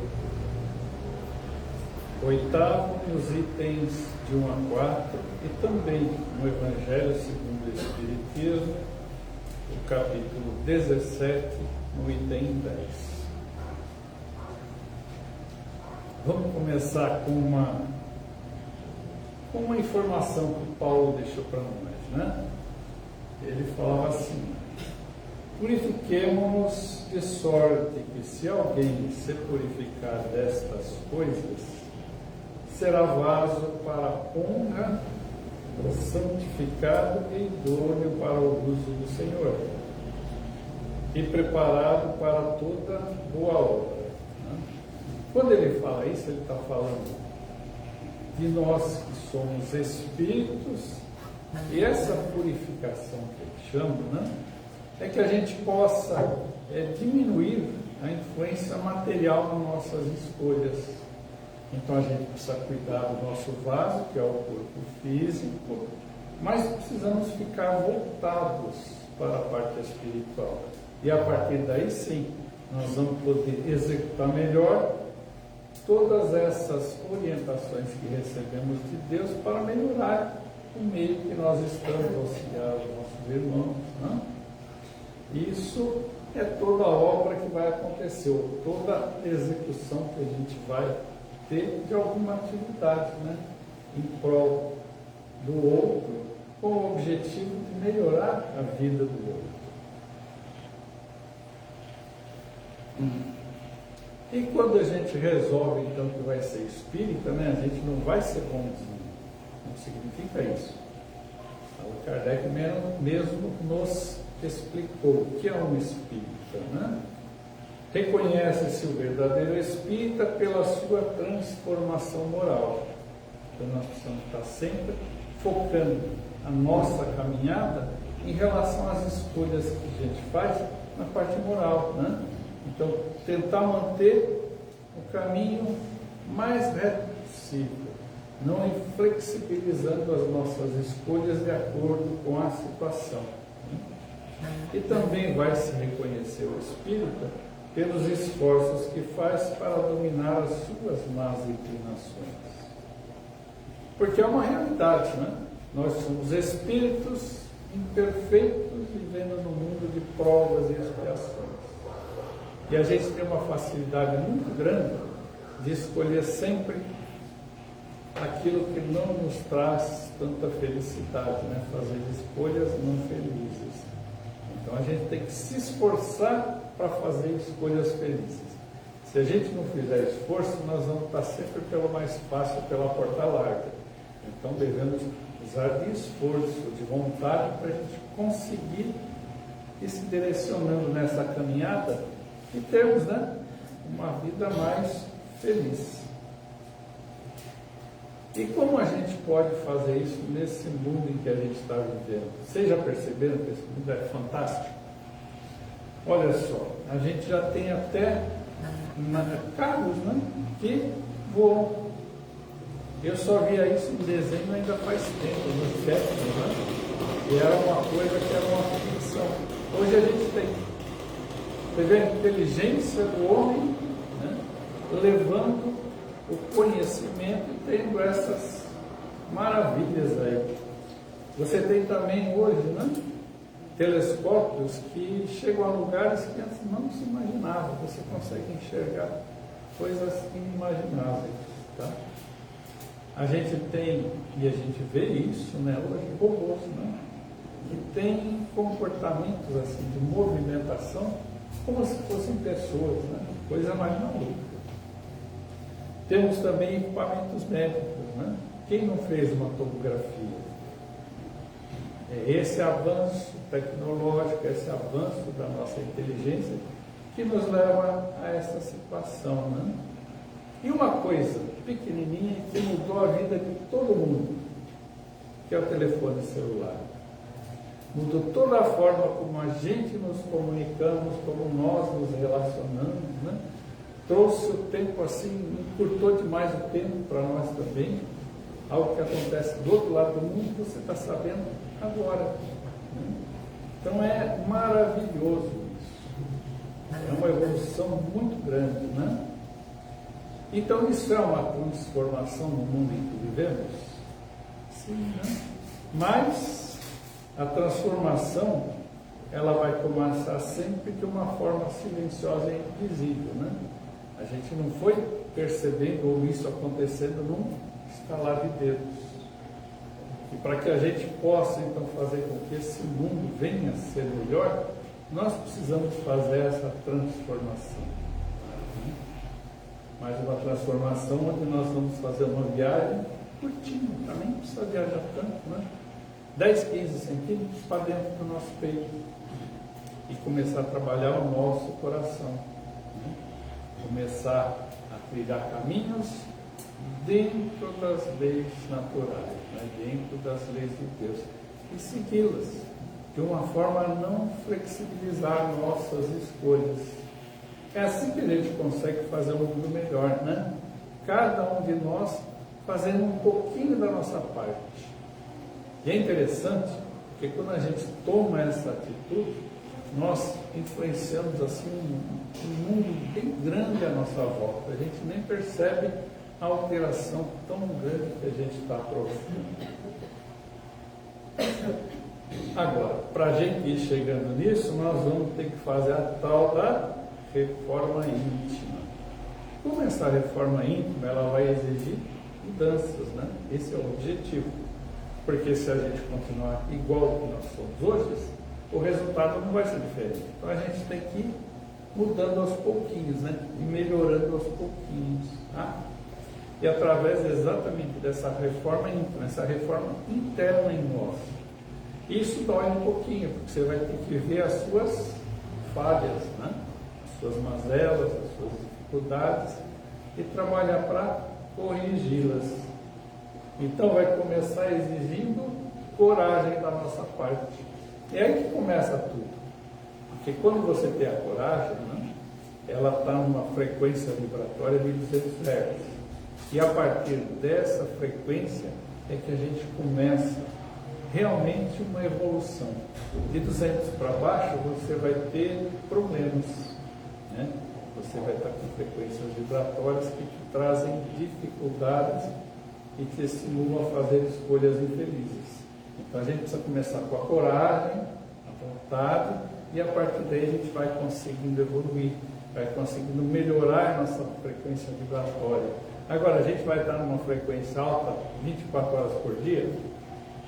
Speaker 4: 8º, nos itens de 1 a 4, e também no Evangelho segundo o Espiritismo, o capítulo 17, no item 10. Vamos começar com uma informação que Paulo deixou para nós, né? Ele falava assim: purifiquemo-nos de sorte que, se alguém se purificar destas coisas, será vaso para honra, santificado e idôneo para o uso do Senhor, e preparado para toda boa obra. Quando ele fala isso, ele está falando de nós que somos espíritos, e essa purificação que ele chama, né, é que a gente possa diminuir a influência material nas nossas escolhas. Então a gente precisa cuidar do nosso vaso, que é o corpo físico, mas precisamos ficar voltados para a parte espiritual. E a partir daí, sim, nós vamos poder executar melhor todas essas orientações que recebemos de Deus para melhorar o meio que nós estamos auxiliando os nossos irmãos, né? Isso é toda a obra que vai acontecer, ou toda execução que a gente vai ter de alguma atividade, né, em prol do outro, com o objetivo de melhorar a vida do outro. E quando a gente resolve, então, que vai ser espírita, né, a gente não vai ser bonzinho. Não significa isso. Allan Kardec mesmo nos explicou o que é um espírita, né? Reconhece-se o verdadeiro espírita pela sua transformação moral. Então nós precisamos estar sempre focando a nossa caminhada em relação às escolhas que a gente faz na parte moral, né? Então, tentar manter o caminho mais reto possível, não inflexibilizando as nossas escolhas de acordo com a situação. E também vai se reconhecer o espírita pelos esforços que faz para dominar as suas más inclinações. Porque é uma realidade, né? Nós somos espíritos imperfeitos vivendo num mundo de provas e expiações. E a gente tem uma facilidade muito grande de escolher sempre aquilo que não nos traz tanta felicidade, né? Fazer escolhas não felizes. Então a gente tem que se esforçar para fazer escolhas felizes. Se a gente não fizer esforço, nós vamos estar sempre pelo mais fácil, pela porta larga. Então devemos usar de esforço, de vontade, para a gente conseguir ir se direcionando nessa caminhada e termos, né, uma vida mais feliz. E como a gente pode fazer isso nesse mundo em que a gente está vivendo? Vocês já perceberam que esse mundo é fantástico? Olha só, a gente já tem até carros, né, que voam. Eu só via isso em desenho ainda faz tempo, no século, né? E era uma coisa que era uma ficção. Hoje a gente tem. Você vê a inteligência do homem, né, levando o conhecimento e tendo essas maravilhas aí. Você tem também hoje, né, telescópios que chegam a lugares que antes não se imaginava. Você consegue enxergar coisas inimagináveis, tá? A gente tem, e a gente vê isso, né, hoje, robôs, né, que têm comportamentos assim, de movimentação como se fossem pessoas, né, coisa mais maluca. Temos também equipamentos médicos, né? Quem não fez uma tomografia? É esse avanço tecnológico, esse avanço da nossa inteligência que nos leva a essa situação, né? E uma coisa pequenininha que mudou a vida de todo mundo, que é o telefone celular. Mudou toda a forma como a gente nos comunicamos, como nós nos relacionamos, né? Trouxe o tempo assim, encurtou demais o tempo para nós também. Algo que acontece do outro lado do mundo, você está sabendo agora, né? Então é maravilhoso isso. É uma evolução muito grande, né? Então isso é uma transformação no mundo em que vivemos? Sim, né? Mas a transformação, ela vai começar sempre de uma forma silenciosa e invisível, né? A gente não foi percebendo ou isso acontecendo num estalar de dedos. E para que a gente possa então fazer com que esse mundo venha a ser melhor, nós precisamos fazer essa transformação. Mas uma transformação onde nós vamos fazer uma viagem curtinha, também não precisa viajar tanto, né? 10, 15 centímetros para dentro do nosso peito e começar a trabalhar o nosso coração, né? Começar a trilhar caminhos dentro das leis naturais, né? Dentro das leis de Deus e segui-las de uma forma a não flexibilizar nossas escolhas. É assim que a gente consegue fazer um mundo melhor, né? Cada um de nós fazendo um pouquinho da nossa parte. E é interessante, porque quando a gente toma essa atitude, nós influenciamos assim um mundo bem grande à nossa volta. A gente nem percebe a alteração tão grande que a gente está provocando. Agora, para a gente ir chegando nisso, nós vamos ter que fazer a tal da reforma íntima. Como essa reforma íntima, ela vai exigir mudanças, né? Esse é o objetivo. Porque se a gente continuar igual que nós somos hoje, o resultado não vai ser diferente. Então a gente tem que ir mudando aos pouquinhos, né? E melhorando aos pouquinhos, tá?
Speaker 5: E através exatamente dessa reforma íntima, essa reforma interna em nós. Isso dói um pouquinho, porque você vai ter que ver as suas falhas, né? As suas mazelas, as suas dificuldades e trabalhar para corrigi-las. Então vai começar exigindo coragem da nossa parte. É aí que começa tudo. Porque quando você tem a coragem, né, ela está numa frequência vibratória de 200 Hz. E a partir dessa frequência é que a gente começa realmente uma evolução. De 200 para baixo você vai ter problemas, né? Você vai estar com frequências vibratórias que te trazem dificuldades e te estimulam a fazer escolhas infelizes. Então a gente precisa começar com a coragem, a vontade, e a partir daí a gente vai conseguindo evoluir, vai conseguindo melhorar a nossa frequência vibratória. Agora, a gente vai estar numa frequência alta 24 horas por dia?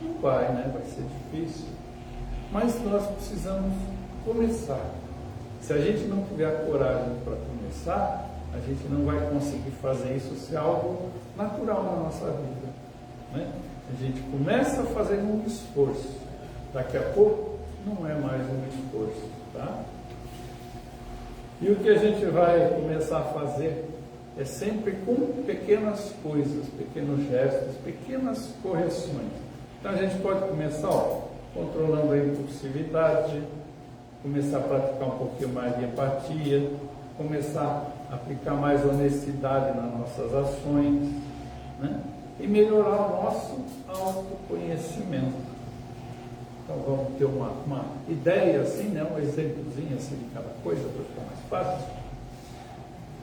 Speaker 5: Não vai, né? Vai ser difícil. Mas nós precisamos começar. Se a gente não tiver a coragem para começar, a gente não vai conseguir fazer isso ser algo natural na nossa vida, né? A gente começa fazendo um esforço. Daqui a pouco, não é mais um esforço, tá? E o que a gente vai começar a fazer é sempre com pequenas coisas, pequenos gestos, pequenas correções. Então a gente pode começar, controlando a impulsividade, começar a praticar um pouquinho mais de empatia, começar a aplicar mais honestidade nas nossas ações, né? E melhorar o nosso autoconhecimento. Então vamos ter uma ideia assim, né? Um exemplozinho assim de cada coisa para ficar mais fácil.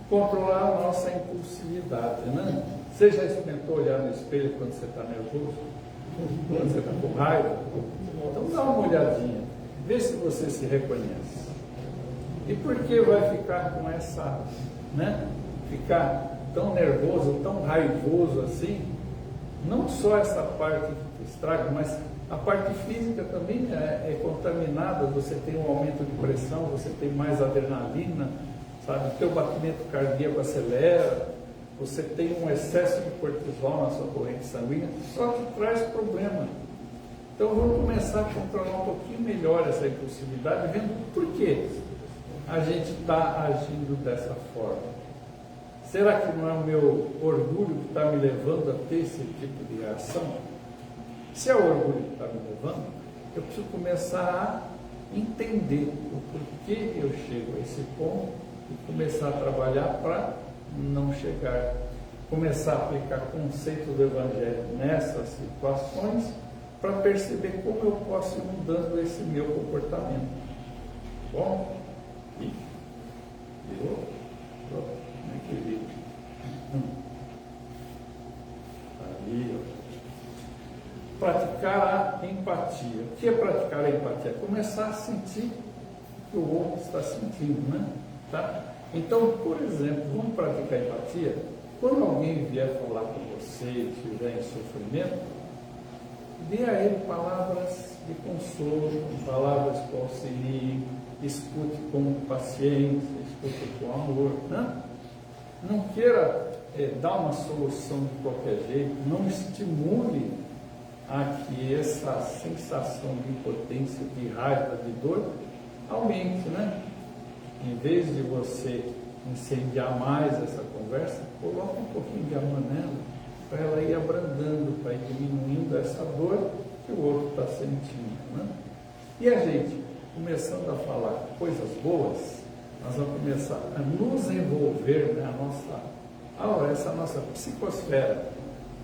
Speaker 5: Controlar a nossa impulsividade, né? Você já experimentou olhar no espelho quando você está nervoso? Quando você está com raiva? Então dá uma olhadinha, vê se você se reconhece. E por que vai ficar com essa, né? Ficar tão nervoso, tão raivoso assim? Não só essa parte que estraga, mas a parte física também é contaminada. Você tem um aumento de pressão, você tem mais adrenalina, sabe? O teu batimento cardíaco acelera, você tem um excesso de cortisol na sua corrente sanguínea, só que traz problema. Então vamos começar a controlar um pouquinho melhor essa impulsividade, vendo por que a gente está agindo dessa forma. Será que não é o meu orgulho que está me levando a ter esse tipo de reação? Se é o orgulho que está me levando, eu preciso começar a entender o porquê eu chego a esse ponto e começar a trabalhar para não chegar. Começar a aplicar conceitos do Evangelho nessas situações para perceber como eu posso ir mudando esse meu comportamento. Bom? E virou? Pronto. Equilíbrio. Ali, ó. Praticar a empatia. O que é praticar a empatia? Começar a sentir o que o outro está sentindo, né? Tá? Então, por exemplo, vamos praticar a empatia. Quando alguém vier falar com você e estiver em sofrimento, dê a ele palavras de consolo, palavras que auxiliem, escute com paciência, escute com amor, né? Não queira dar uma solução de qualquer jeito, não estimule a que essa sensação de impotência, de raiva, de dor, aumente, né? Em vez de você incendiar mais essa conversa, coloca um pouquinho de amor nela, para ela ir abrandando, para ir diminuindo essa dor que o outro está sentindo, né? E a gente, começando a falar coisas boas, nós vamos começar a nos envolver, né? Essa nossa psicosfera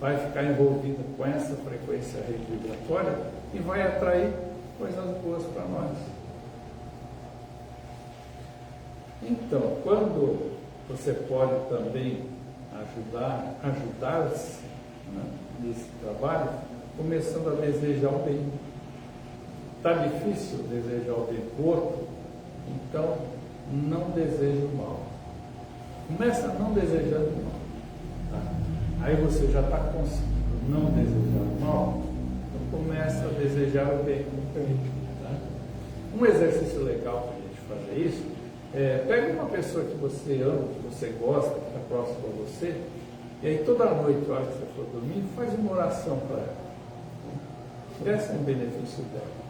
Speaker 5: vai ficar envolvida com essa frequência vibratória e vai atrair coisas boas para nós. Então, quando você pode também ajudar-se, né, nesse trabalho, começando a desejar o bem. Está difícil desejar o bem para o outro? Então, não deseje o mal. Começa não desejando o mal. Tá? Aí você já está conseguindo não desejar o mal, então começa a desejar o bem. Tá? Um exercício legal para a gente fazer isso é, pega uma pessoa que você ama, que você gosta, que está próximo a você, E aí toda noite, a hora que você for dormir, faz uma oração para ela. Esse é um benefício dela.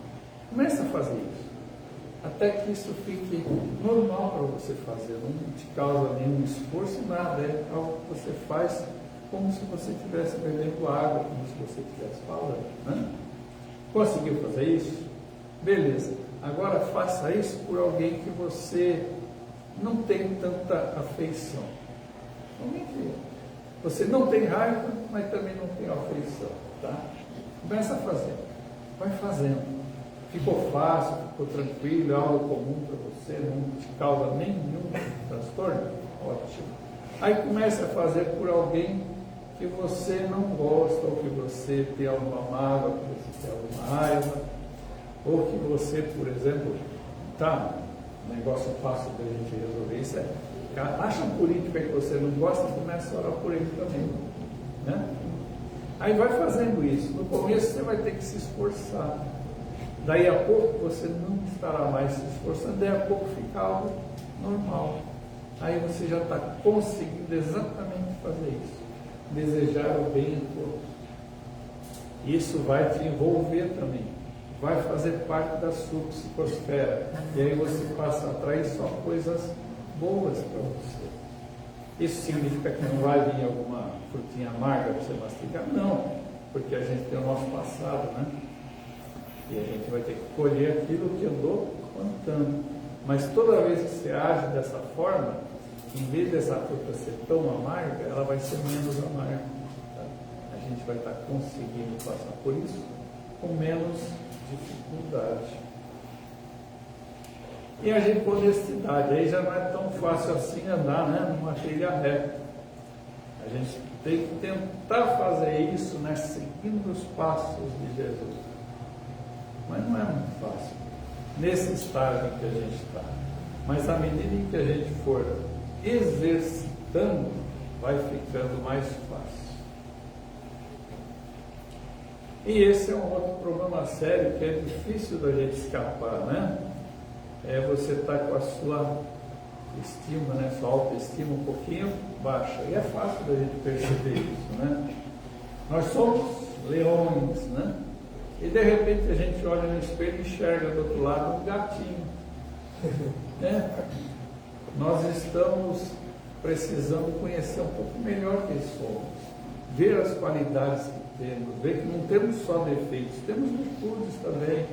Speaker 5: Começa a fazer isso. Até que isso fique normal para você fazer. Não te causa nenhum esforço, nada. É algo que você faz como se você estivesse bebendo água, como se você estivesse falando. Né? Conseguiu fazer isso? Beleza. Agora faça isso por alguém que você não tem tanta afeição. Alguém que você não tem raiva, mas também não tem afeição. Tá? Começa a fazer. Vai fazendo. Ficou fácil, ficou tranquilo, é algo comum para você, não te causa nenhum transtorno? Ótimo. Aí começa a fazer por alguém que você não gosta, ou que você tem alguma mágoa, que você tem alguma raiva, ou que você, por exemplo, tá, um negócio fácil da gente resolver isso acha um político que você não gosta, começa a orar por ele também. Né? Aí vai fazendo isso. No começo você vai ter que se esforçar. Daí a pouco você não estará mais se esforçando, daí a pouco fica algo normal. Aí você já está conseguindo exatamente fazer isso. Desejar o bem a todos. Isso vai te envolver também. Vai fazer parte da sua psicosfera. E aí você passa a atrair só coisas boas para você. Isso significa que não vai vir alguma frutinha amarga para você mastigar? Não, porque a gente tem o nosso passado, né? E a gente vai ter que colher aquilo que andou plantando. Mas toda vez que você age dessa forma, em vez dessa fruta ser tão amarga, ela vai ser menos amarga. Tá? A gente vai estar conseguindo passar por isso com menos dificuldade. E agir com honestidade. Aí já não é tão fácil assim andar, né, numa trilha reta. A gente tem que tentar fazer isso, né, seguindo os passos de Jesus. Mas não é muito fácil, nesse estágio em que a gente está. Mas à medida em que a gente for exercitando, vai ficando mais fácil. E esse é um outro problema sério que é difícil da gente escapar, né? É você estar com a sua estima, né? Sua autoestima um pouquinho baixa. E é fácil da gente perceber isso, né? Nós somos leões, né? E de repente a gente olha no espelho e enxerga do outro lado um gatinho. Né? Nós estamos precisando conhecer um pouco melhor quem somos, ver as qualidades que temos, ver que não temos só defeitos, temos virtudes também.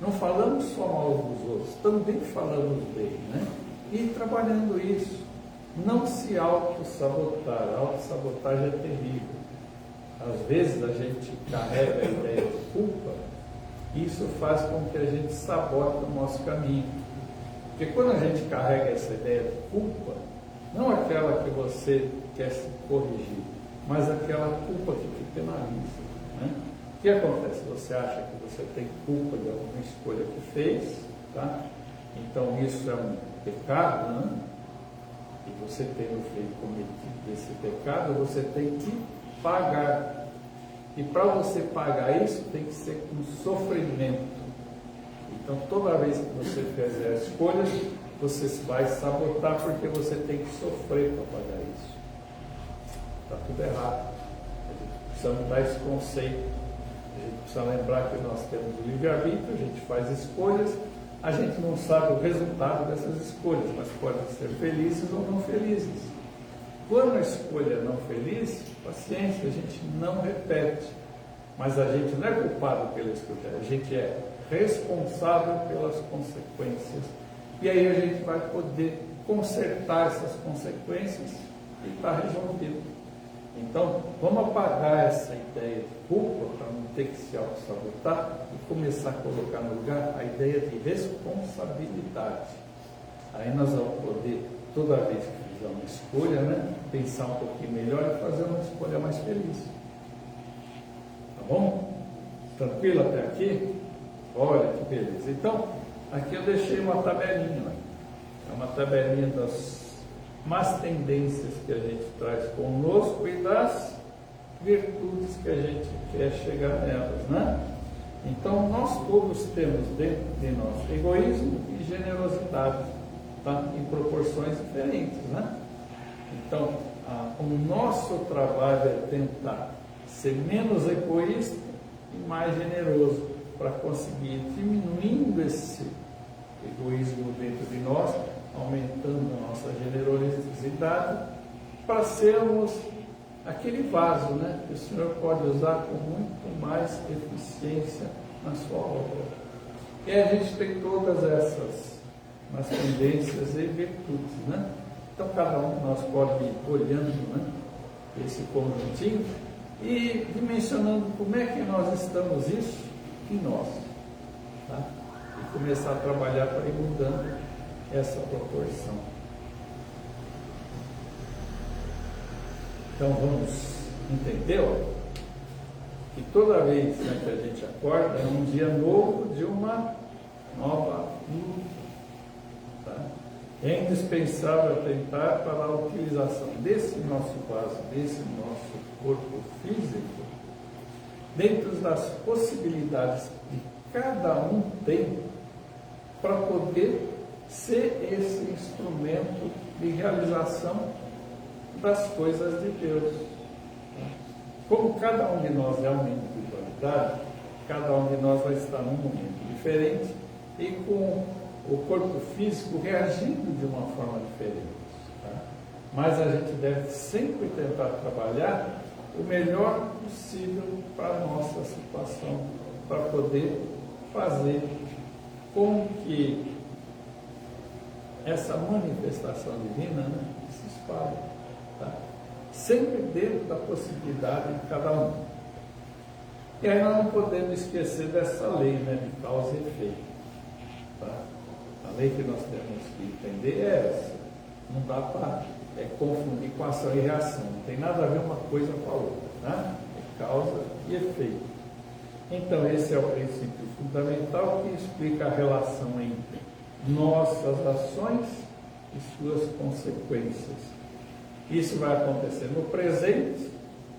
Speaker 5: Não falamos só mal dos outros, também falamos bem, né? E trabalhando isso, não se auto-sabotar. A auto-sabotagem é terrível. Às vezes a gente carrega a ideia de culpa, e isso faz com que a gente sabote o nosso caminho. Porque quando a gente carrega essa ideia de culpa, não aquela que você quer se corrigir, mas aquela culpa que te penaliza. Né? O que acontece? Você acha que você tem culpa de alguma escolha que fez, tá? Então isso é um pecado, né? E você tendo cometido esse pecado, você tem que pagar. E para você pagar isso, tem que ser com sofrimento. Então, toda vez que você fizer escolhas, você vai sabotar porque você tem que sofrer para pagar isso. Está tudo errado. A gente precisa mudar esse conceito. A gente precisa lembrar que nós temos o livre-arbítrio, a gente faz escolhas, a gente não sabe o resultado dessas escolhas, mas podem ser felizes ou não felizes. Quando a escolha é não feliz, paciência, a gente não repete. Mas a gente não é culpado pela escolha, a gente é responsável pelas consequências. E aí a gente vai poder consertar essas consequências e está resolvido. Então, vamos apagar essa ideia de culpa para não ter que se auto-sabotar e começar a colocar no lugar a ideia de responsabilidade. Aí nós vamos poder, toda vez que fizer uma escolha, né, pensar um pouquinho melhor e fazer uma escolha mais feliz. Tá bom? Tranquilo até aqui? Olha que beleza. Então, aqui eu deixei uma tabelinha. Né? É uma tabelinha das más tendências que a gente traz conosco e das virtudes que a gente quer chegar nelas, né? Então, nós todos temos dentro de nós egoísmo e generosidade, tá? Em proporções diferentes, né? Então, o nosso trabalho é tentar ser menos egoísta e mais generoso, para conseguir diminuindo esse egoísmo dentro de nós, aumentando a nossa generosidade, para sermos aquele vaso, né, que o Senhor pode usar com muito mais eficiência na sua obra. E a gente tem todas essas tendências e virtudes, né? Então cada um de nós pode ir olhando, né, esse conjuntinho e dimensionando como é que nós estamos isso em nós, tá? E começar a trabalhar para ir mudando essa proporção. Então vamos entender, ó, que toda vez, né, que a gente acorda é um dia novo de uma nova luta, tá? É indispensável atentar para a utilização desse nosso vaso, desse nosso corpo físico, dentro das possibilidades que cada um tem para poder ser esse instrumento de realização das coisas de Deus. Como cada um de nós é uma individualidade, cada um de nós vai estar num momento diferente e com o corpo físico reagindo de uma forma diferente. Tá? Mas a gente deve sempre tentar trabalhar o melhor possível para a nossa situação, para poder fazer com que essa manifestação divina, né, se espalhe, tá? Sempre dentro da possibilidade de cada um. E aí nós não podemos esquecer dessa lei, né, de causa e efeito. Tá? A lei que nós temos que entender é essa. Não dá para confundir com ação e reação. Não tem nada a ver uma coisa com a outra. Tá? É causa e efeito. Então esse é o princípio fundamental que explica a relação entre nossas ações e suas consequências. Isso vai acontecer no presente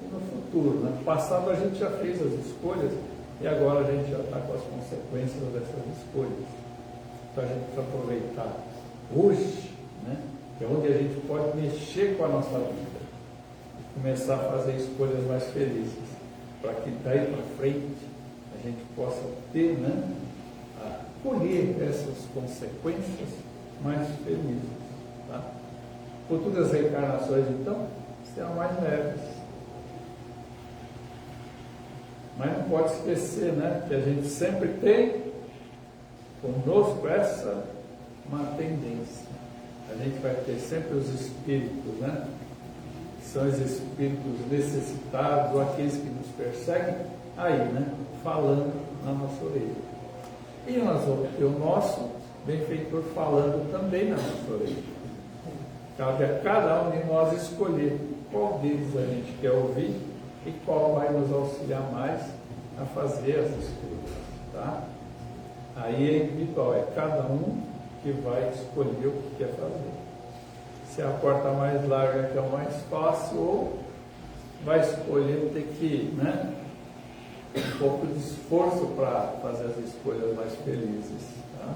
Speaker 5: e no futuro. No passado a gente já fez as escolhas e agora a gente já está com as consequências dessas escolhas. Então a gente precisa aproveitar hoje, né, que é onde a gente pode mexer com a nossa vida e começar a fazer escolhas mais felizes, para que daí para frente a gente possa ter, né, a colher essas consequências mais felizes. Tá? Futuras reencarnações, então, serão mais leves. Mas não pode esquecer, né, que a gente sempre tem conosco essa uma tendência. A gente vai ter sempre os espíritos, né, que são os espíritos necessitados, ou aqueles que nos perseguem, aí, né, falando na nossa orelha. E nós vamos ter o nosso benfeitor falando também na nossa orelha. Cabe a cada um de nós escolher qual deles a gente quer ouvir e qual vai nos auxiliar mais a fazer as escolhas, tá? Aí é individual, é cada um que vai escolher o que quer fazer. Se é a porta mais larga que é o mais fácil, ou vai escolher ter que, né, um pouco de esforço para fazer as escolhas mais felizes, tá?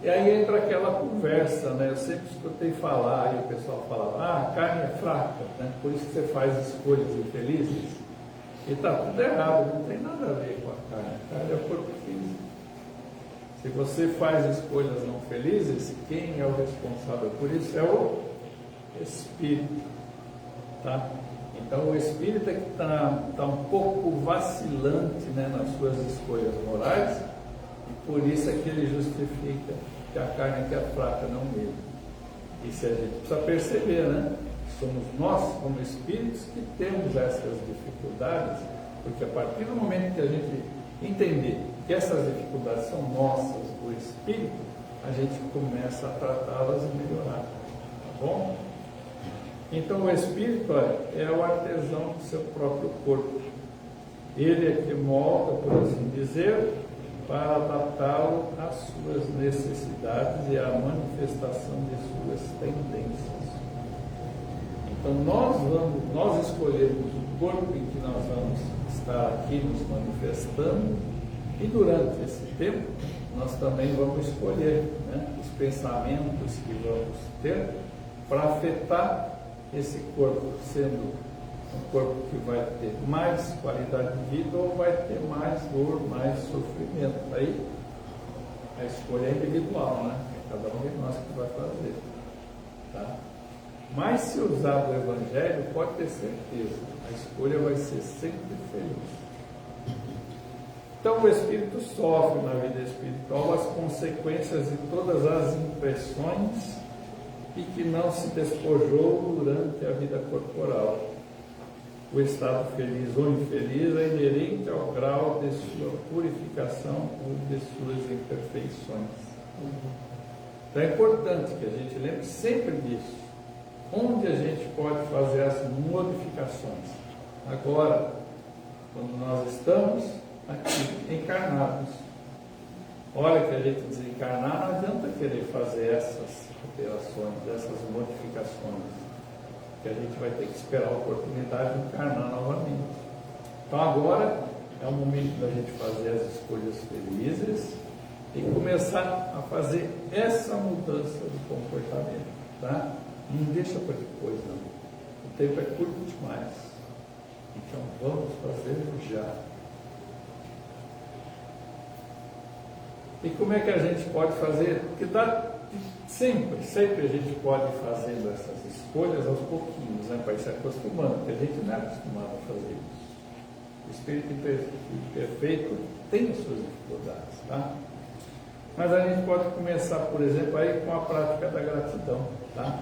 Speaker 5: E aí entra aquela conversa, né? Eu sempre escutei falar, e o pessoal falava, a carne é fraca, né? Por isso que você faz escolhas infelizes. E está tudo errado, não tem nada a ver com a carne é o corpo físico. Se você faz escolhas não felizes, quem é o responsável por isso é o espírito, tá? Então o espírito é que está um pouco vacilante, né, nas suas escolhas morais, e por isso é que ele justifica que a carne é que é fraca, não ele. Isso a gente precisa perceber, né? Somos nós, como espíritos, que temos essas dificuldades, porque a partir do momento que a gente entender que essas dificuldades são nossas, do espírito, a gente começa a tratá-las e melhorar, tá bom? Então o espírito é o artesão do seu próprio corpo. Ele é que molda, por assim dizer, para adaptá-lo às suas necessidades e à manifestação de suas tendências. Então nós escolhemos o corpo em que nós vamos estar aqui nos manifestando, e durante esse tempo nós também vamos escolher, né, os pensamentos que vamos ter para afetar esse corpo, sendo um corpo que vai ter mais qualidade de vida ou vai ter mais dor, mais sofrimento. Aí a escolha é individual, né? É cada um de nós que vai fazer. Tá? Mas se usar do Evangelho, pode ter certeza, a escolha vai ser sempre feliz. Então o espírito sofre na vida espiritual as consequências de todas as impressões e que não se despojou durante a vida corporal. O estado feliz ou infeliz é inerente ao grau de sua purificação ou de suas imperfeições. Então é importante que a gente lembre sempre disso. Onde a gente pode fazer as modificações? Agora, quando nós estamos aqui encarnados. Hora que a gente desencarnar, não adianta querer fazer essas alterações, essas modificações, que a gente vai ter que esperar a oportunidade de encarnar novamente. Então agora é o momento da gente fazer as escolhas felizes e começar a fazer essa mudança de comportamento, tá? Não deixa para depois, não. O tempo é curto demais. Então vamos fazer já. E como é que a gente pode fazer? Porque sempre a gente pode ir fazendo essas escolhas aos pouquinhos, né? Para ir se acostumando, porque a gente não é acostumado a fazer isso. O espírito perfeito tem as suas dificuldades, tá? Mas a gente pode começar, por exemplo, aí com a prática da gratidão, tá?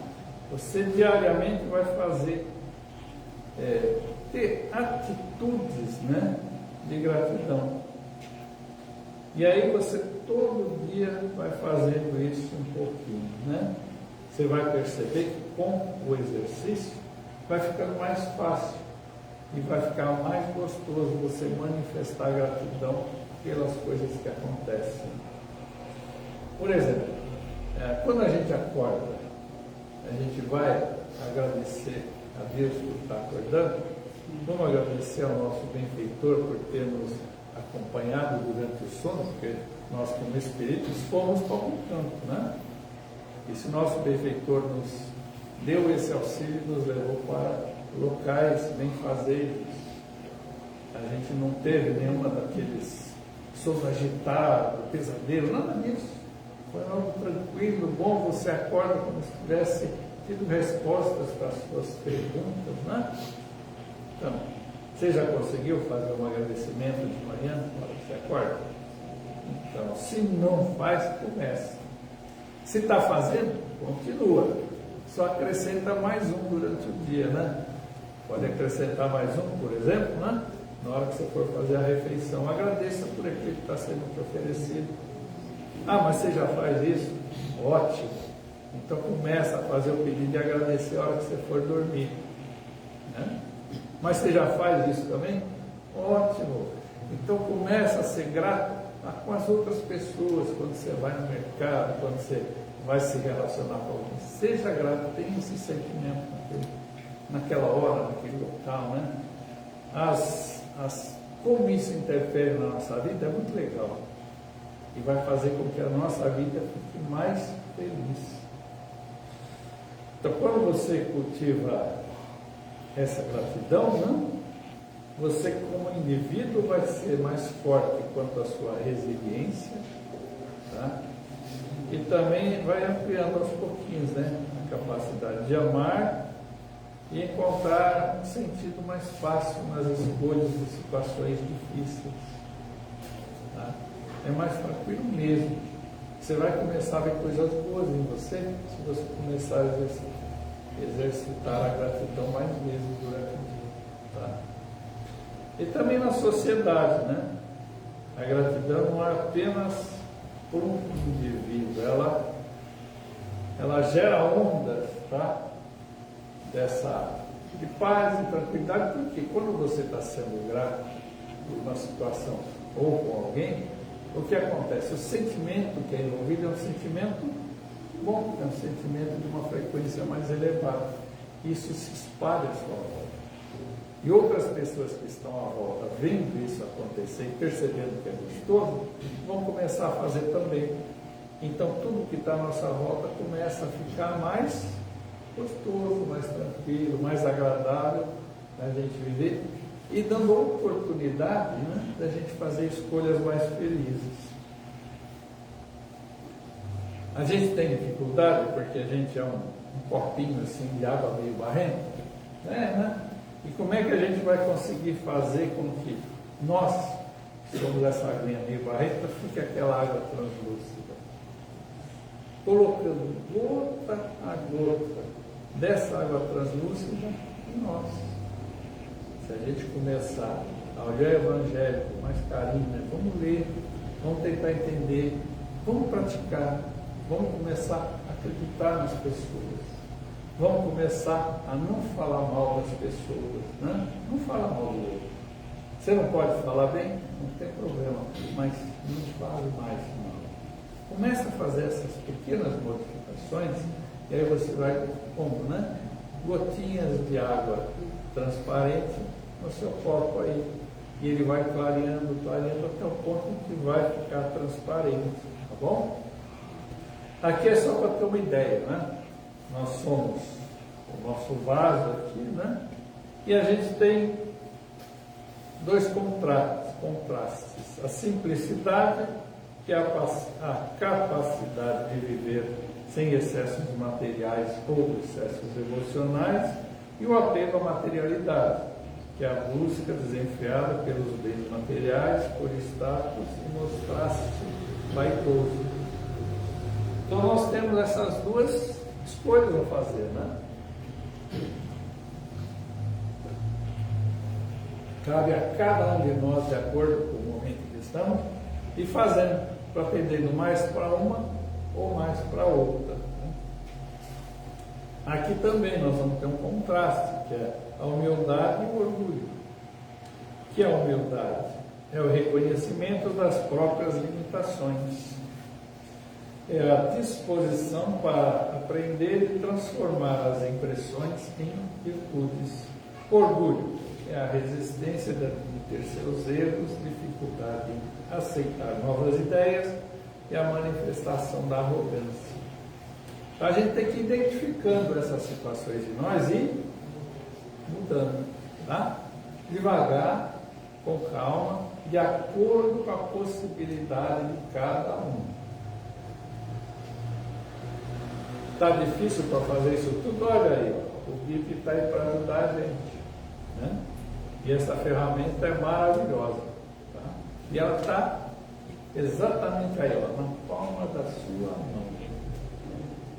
Speaker 5: Você diariamente vai fazer, ter atitudes, né, de gratidão. E aí você todo dia vai fazendo isso um pouquinho, né? Você vai perceber que com o exercício vai ficando mais fácil e vai ficar mais gostoso você manifestar gratidão pelas coisas que acontecem. Por exemplo, quando a gente acorda, a gente vai agradecer a Deus por estar acordando, vamos agradecer ao nosso benfeitor por ter nos acompanhado durante o sono, porque nós como espíritos fomos para algum campo, né? E se o nosso benfeitor nos deu esse auxílio, nos levou para locais benfazejos, a gente não teve nenhuma daqueles sono agitado, pesadelo, nada disso. Foi algo tranquilo, bom, você acorda como se tivesse tido respostas para as suas perguntas, né? Então, você já conseguiu fazer um agradecimento de manhã, quando você acorda? Então, se não faz, começa. Se está fazendo, continua. Só acrescenta mais um durante o dia, né? Pode acrescentar mais um, por exemplo, né? Na hora que você for fazer a refeição, agradeça por aquilo que está sendo te oferecido. Ah, mas você já faz isso? Ótimo. Então começa a fazer o pedido de agradecer a hora que você for dormir, né? Mas você já faz isso também? Ótimo. Então começa a ser grato com as outras pessoas, quando você vai no mercado, quando você vai se relacionar com alguém. Seja grato, tenha esse sentimento naquela hora, naquele local, né? Como isso interfere na nossa vida é muito legal. E vai fazer com que a nossa vida fique mais feliz. Então, quando você cultiva essa gratidão, né, você como indivíduo vai ser mais forte quanto à sua resiliência, tá? E também vai ampliando aos pouquinhos, né, a capacidade de amar e encontrar um sentido mais fácil nas escolhas de situações difíceis, tá? É mais tranquilo mesmo. Você vai começar a ver coisas boas em você se você começar a exercitar a gratidão mais vezes durante o dia, tá? E também na sociedade, né? A gratidão não é apenas por um indivíduo, ela gera ondas, tá? De paz e tranquilidade, porque quando você está sendo grato por uma situação ou com alguém, o que acontece? O sentimento que é envolvido é um sentimento bom, é um sentimento de uma frequência mais elevada. Isso se espalha à sua volta. e outras pessoas que estão à volta vendo isso acontecer e percebendo que é gostoso, vão começar a fazer também. Então tudo que está à nossa volta começa a ficar mais gostoso, mais tranquilo, mais agradável da gente viver e dando oportunidade, né, da gente fazer escolhas mais felizes. A gente tem dificuldade porque a gente é um copinho assim de água meio barrenta, né? E como é que a gente vai conseguir fazer com que nós, somos essa aguinha meio barrenta, fique aquela água translúcida? Colocando gota a gota dessa água translúcida em nós. Se a gente começar a olhar o Evangelho com mais carinho, né? Vamos ler, vamos tentar entender, vamos praticar, vamos começar a acreditar nas pessoas, vamos começar a não falar mal das pessoas, né? Não falar mal do outro. Você não pode falar bem? Não tem problema, mas não fale mais mal. Comece a fazer essas pequenas modificações e aí você vai como, né? Gotinhas de água transparente no seu copo aí. E ele vai clareando até o ponto em que vai ficar transparente, tá bom? Aqui é só para ter uma ideia, né? Nós somos o nosso vaso aqui, né? E a gente tem dois contrastes. A simplicidade, que é a capacidade de viver sem excessos materiais ou excessos emocionais, e o apego à materialidade, que é a busca desenfreada pelos bens materiais, por status e mostrar-se vaidoso. Então nós temos essas duas escolhas a fazer, né? Cabe a cada um de nós, de acordo com o momento que estamos, e fazendo, para pendendo mais para uma ou mais para outra. Né? Aqui também nós vamos ter um contraste, que é a humildade e o orgulho. O que é a humildade? É o reconhecimento das próprias limitações. É a disposição para aprender e transformar as impressões em virtudes. Orgulho é a resistência de admitir seus erros, dificuldade em aceitar novas ideias e a manifestação da arrogância. Então, a gente tem que ir identificando essas situações de nós e mudando, tá? Devagar, com calma, de acordo com a possibilidade de cada um. Está difícil para fazer isso tudo? Olha aí, ó, o BIP está aí para ajudar a gente, né? E essa ferramenta é maravilhosa, tá? E ela está exatamente aí, ó, na palma da sua mão.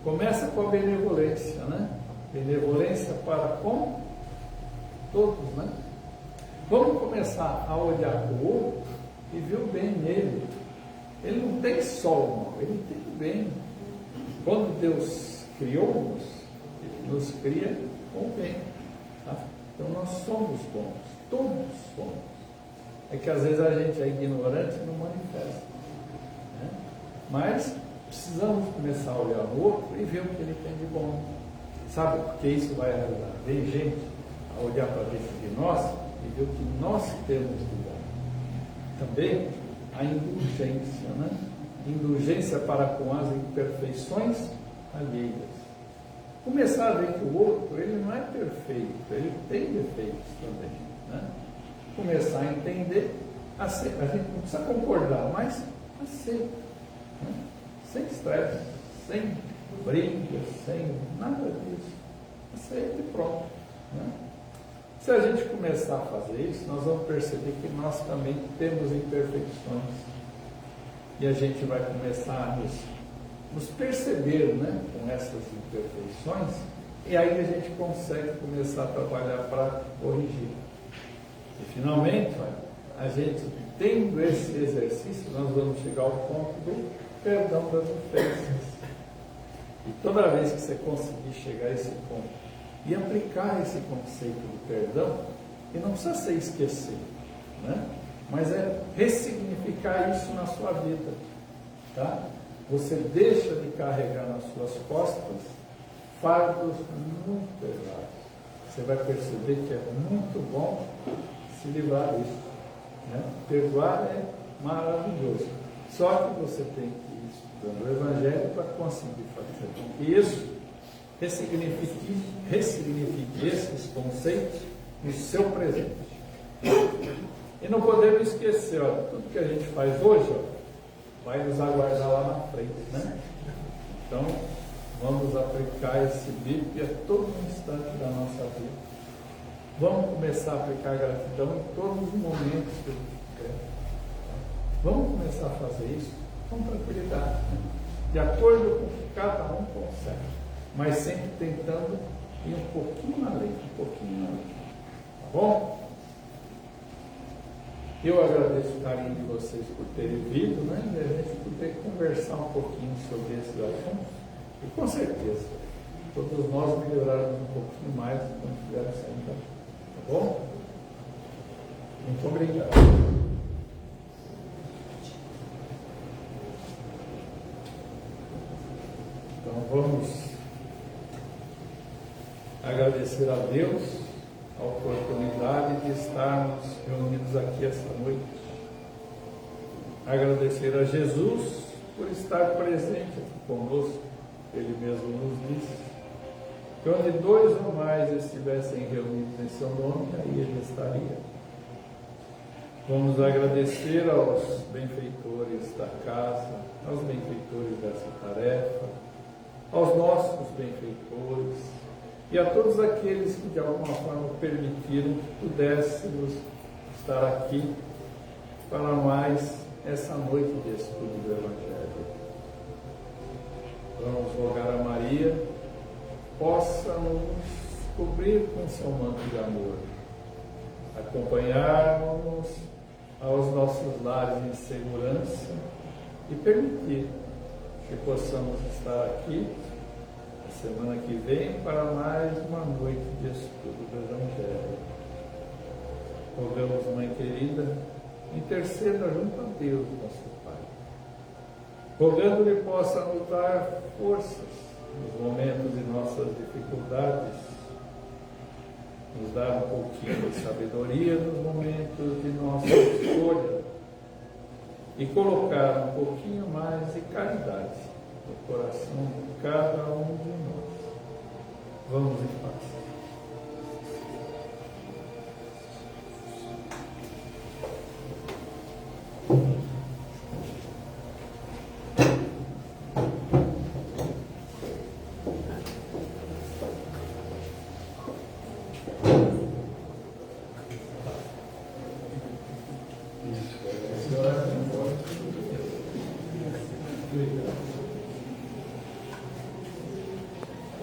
Speaker 5: Começa com a benevolência, né? Benevolência para com todos, né? Vamos começar a olhar o outro e ver o bem nele. Ele não tem só o mal, ele tem o bem. Quando Deus criou-nos, Ele nos cria com o bem. Tá? Então nós somos bons, todos somos. É que às vezes a gente é ignorante e não manifesta. Né? Mas precisamos começar a olhar no outro e ver o que ele tem de bom. Sabe por que isso vai ajudar? Vem gente a olhar para dentro de nós e ver o que nós temos de bom. Também a indulgência, né? Indulgência para com as imperfeições alheias. Começar a ver que o outro, ele não é perfeito, ele tem defeitos também. Né? Começar a entender, a gente não precisa concordar, mas aceita. Né? Sem estresse, sem brigas, sem nada disso. Aceita e pronto. Né? Se a gente começar a fazer isso, nós vamos perceber que nós também temos imperfeições. E a gente vai começar a nos perceber, né, com essas imperfeições, e aí a gente consegue começar a trabalhar para corrigir. E finalmente, a gente tendo esse exercício, nós vamos chegar ao ponto do perdão das ofensas. E toda vez que você conseguir chegar a esse ponto e aplicar esse conceito do perdão, e não precisa ser esquecer, né? Mas é ressignificar isso na sua vida, tá? Você deixa de carregar nas suas costas fardos muito pesados. você vai perceber que é muito bom se livrar disso. Né? Perdoar é maravilhoso. Só que você tem que ir estudando o Evangelho para conseguir fazer com que isso ressignifique esses conceitos no seu presente. E não podemos esquecer, ó, tudo que a gente faz hoje, ó, vai nos aguardar lá na frente, né? Então, vamos aplicar esse BIP a todo instante da nossa vida. Vamos começar a aplicar gratidão em todos os momentos que a gente quer. Vamos começar a fazer isso com tranquilidade, né? De acordo com o que cada um consegue, mas sempre tentando ir um pouquinho além, Tá bom? Eu agradeço o carinho de vocês por terem vindo, né? E a gente poder conversar um pouquinho sobre esses assuntos. E com certeza, todos nós melhorarmos um pouquinho mais quando estivermos saindo. Tá bom? Muito obrigado. Então vamos agradecer a Deus a oportunidade de estarmos reunidos aqui essa noite. Agradecer a Jesus por estar presente aqui conosco. Ele mesmo nos disse que onde 2 ou mais estivessem reunidos em seu nome, aí ele estaria. Vamos agradecer aos benfeitores da casa, aos benfeitores dessa tarefa, aos nossos benfeitores e a todos aqueles que de alguma forma permitiram que pudéssemos estar aqui para mais essa noite de estudo do Evangelho. Vamos rogar a Maria, possa nos cobrir com seu manto de amor, acompanhar-nos aos nossos lares em segurança e permitir que possamos estar aqui na semana que vem para mais uma noite de estudo do Evangelho. Rogamos, Mãe querida, interceda junto a Deus, nosso Pai, rogando-lhe possa nos dar forças nos momentos de nossas dificuldades, nos dar um pouquinho de sabedoria nos momentos de nossa escolha e colocar um pouquinho mais de caridade no coração de cada um de nós. Vamos em paz.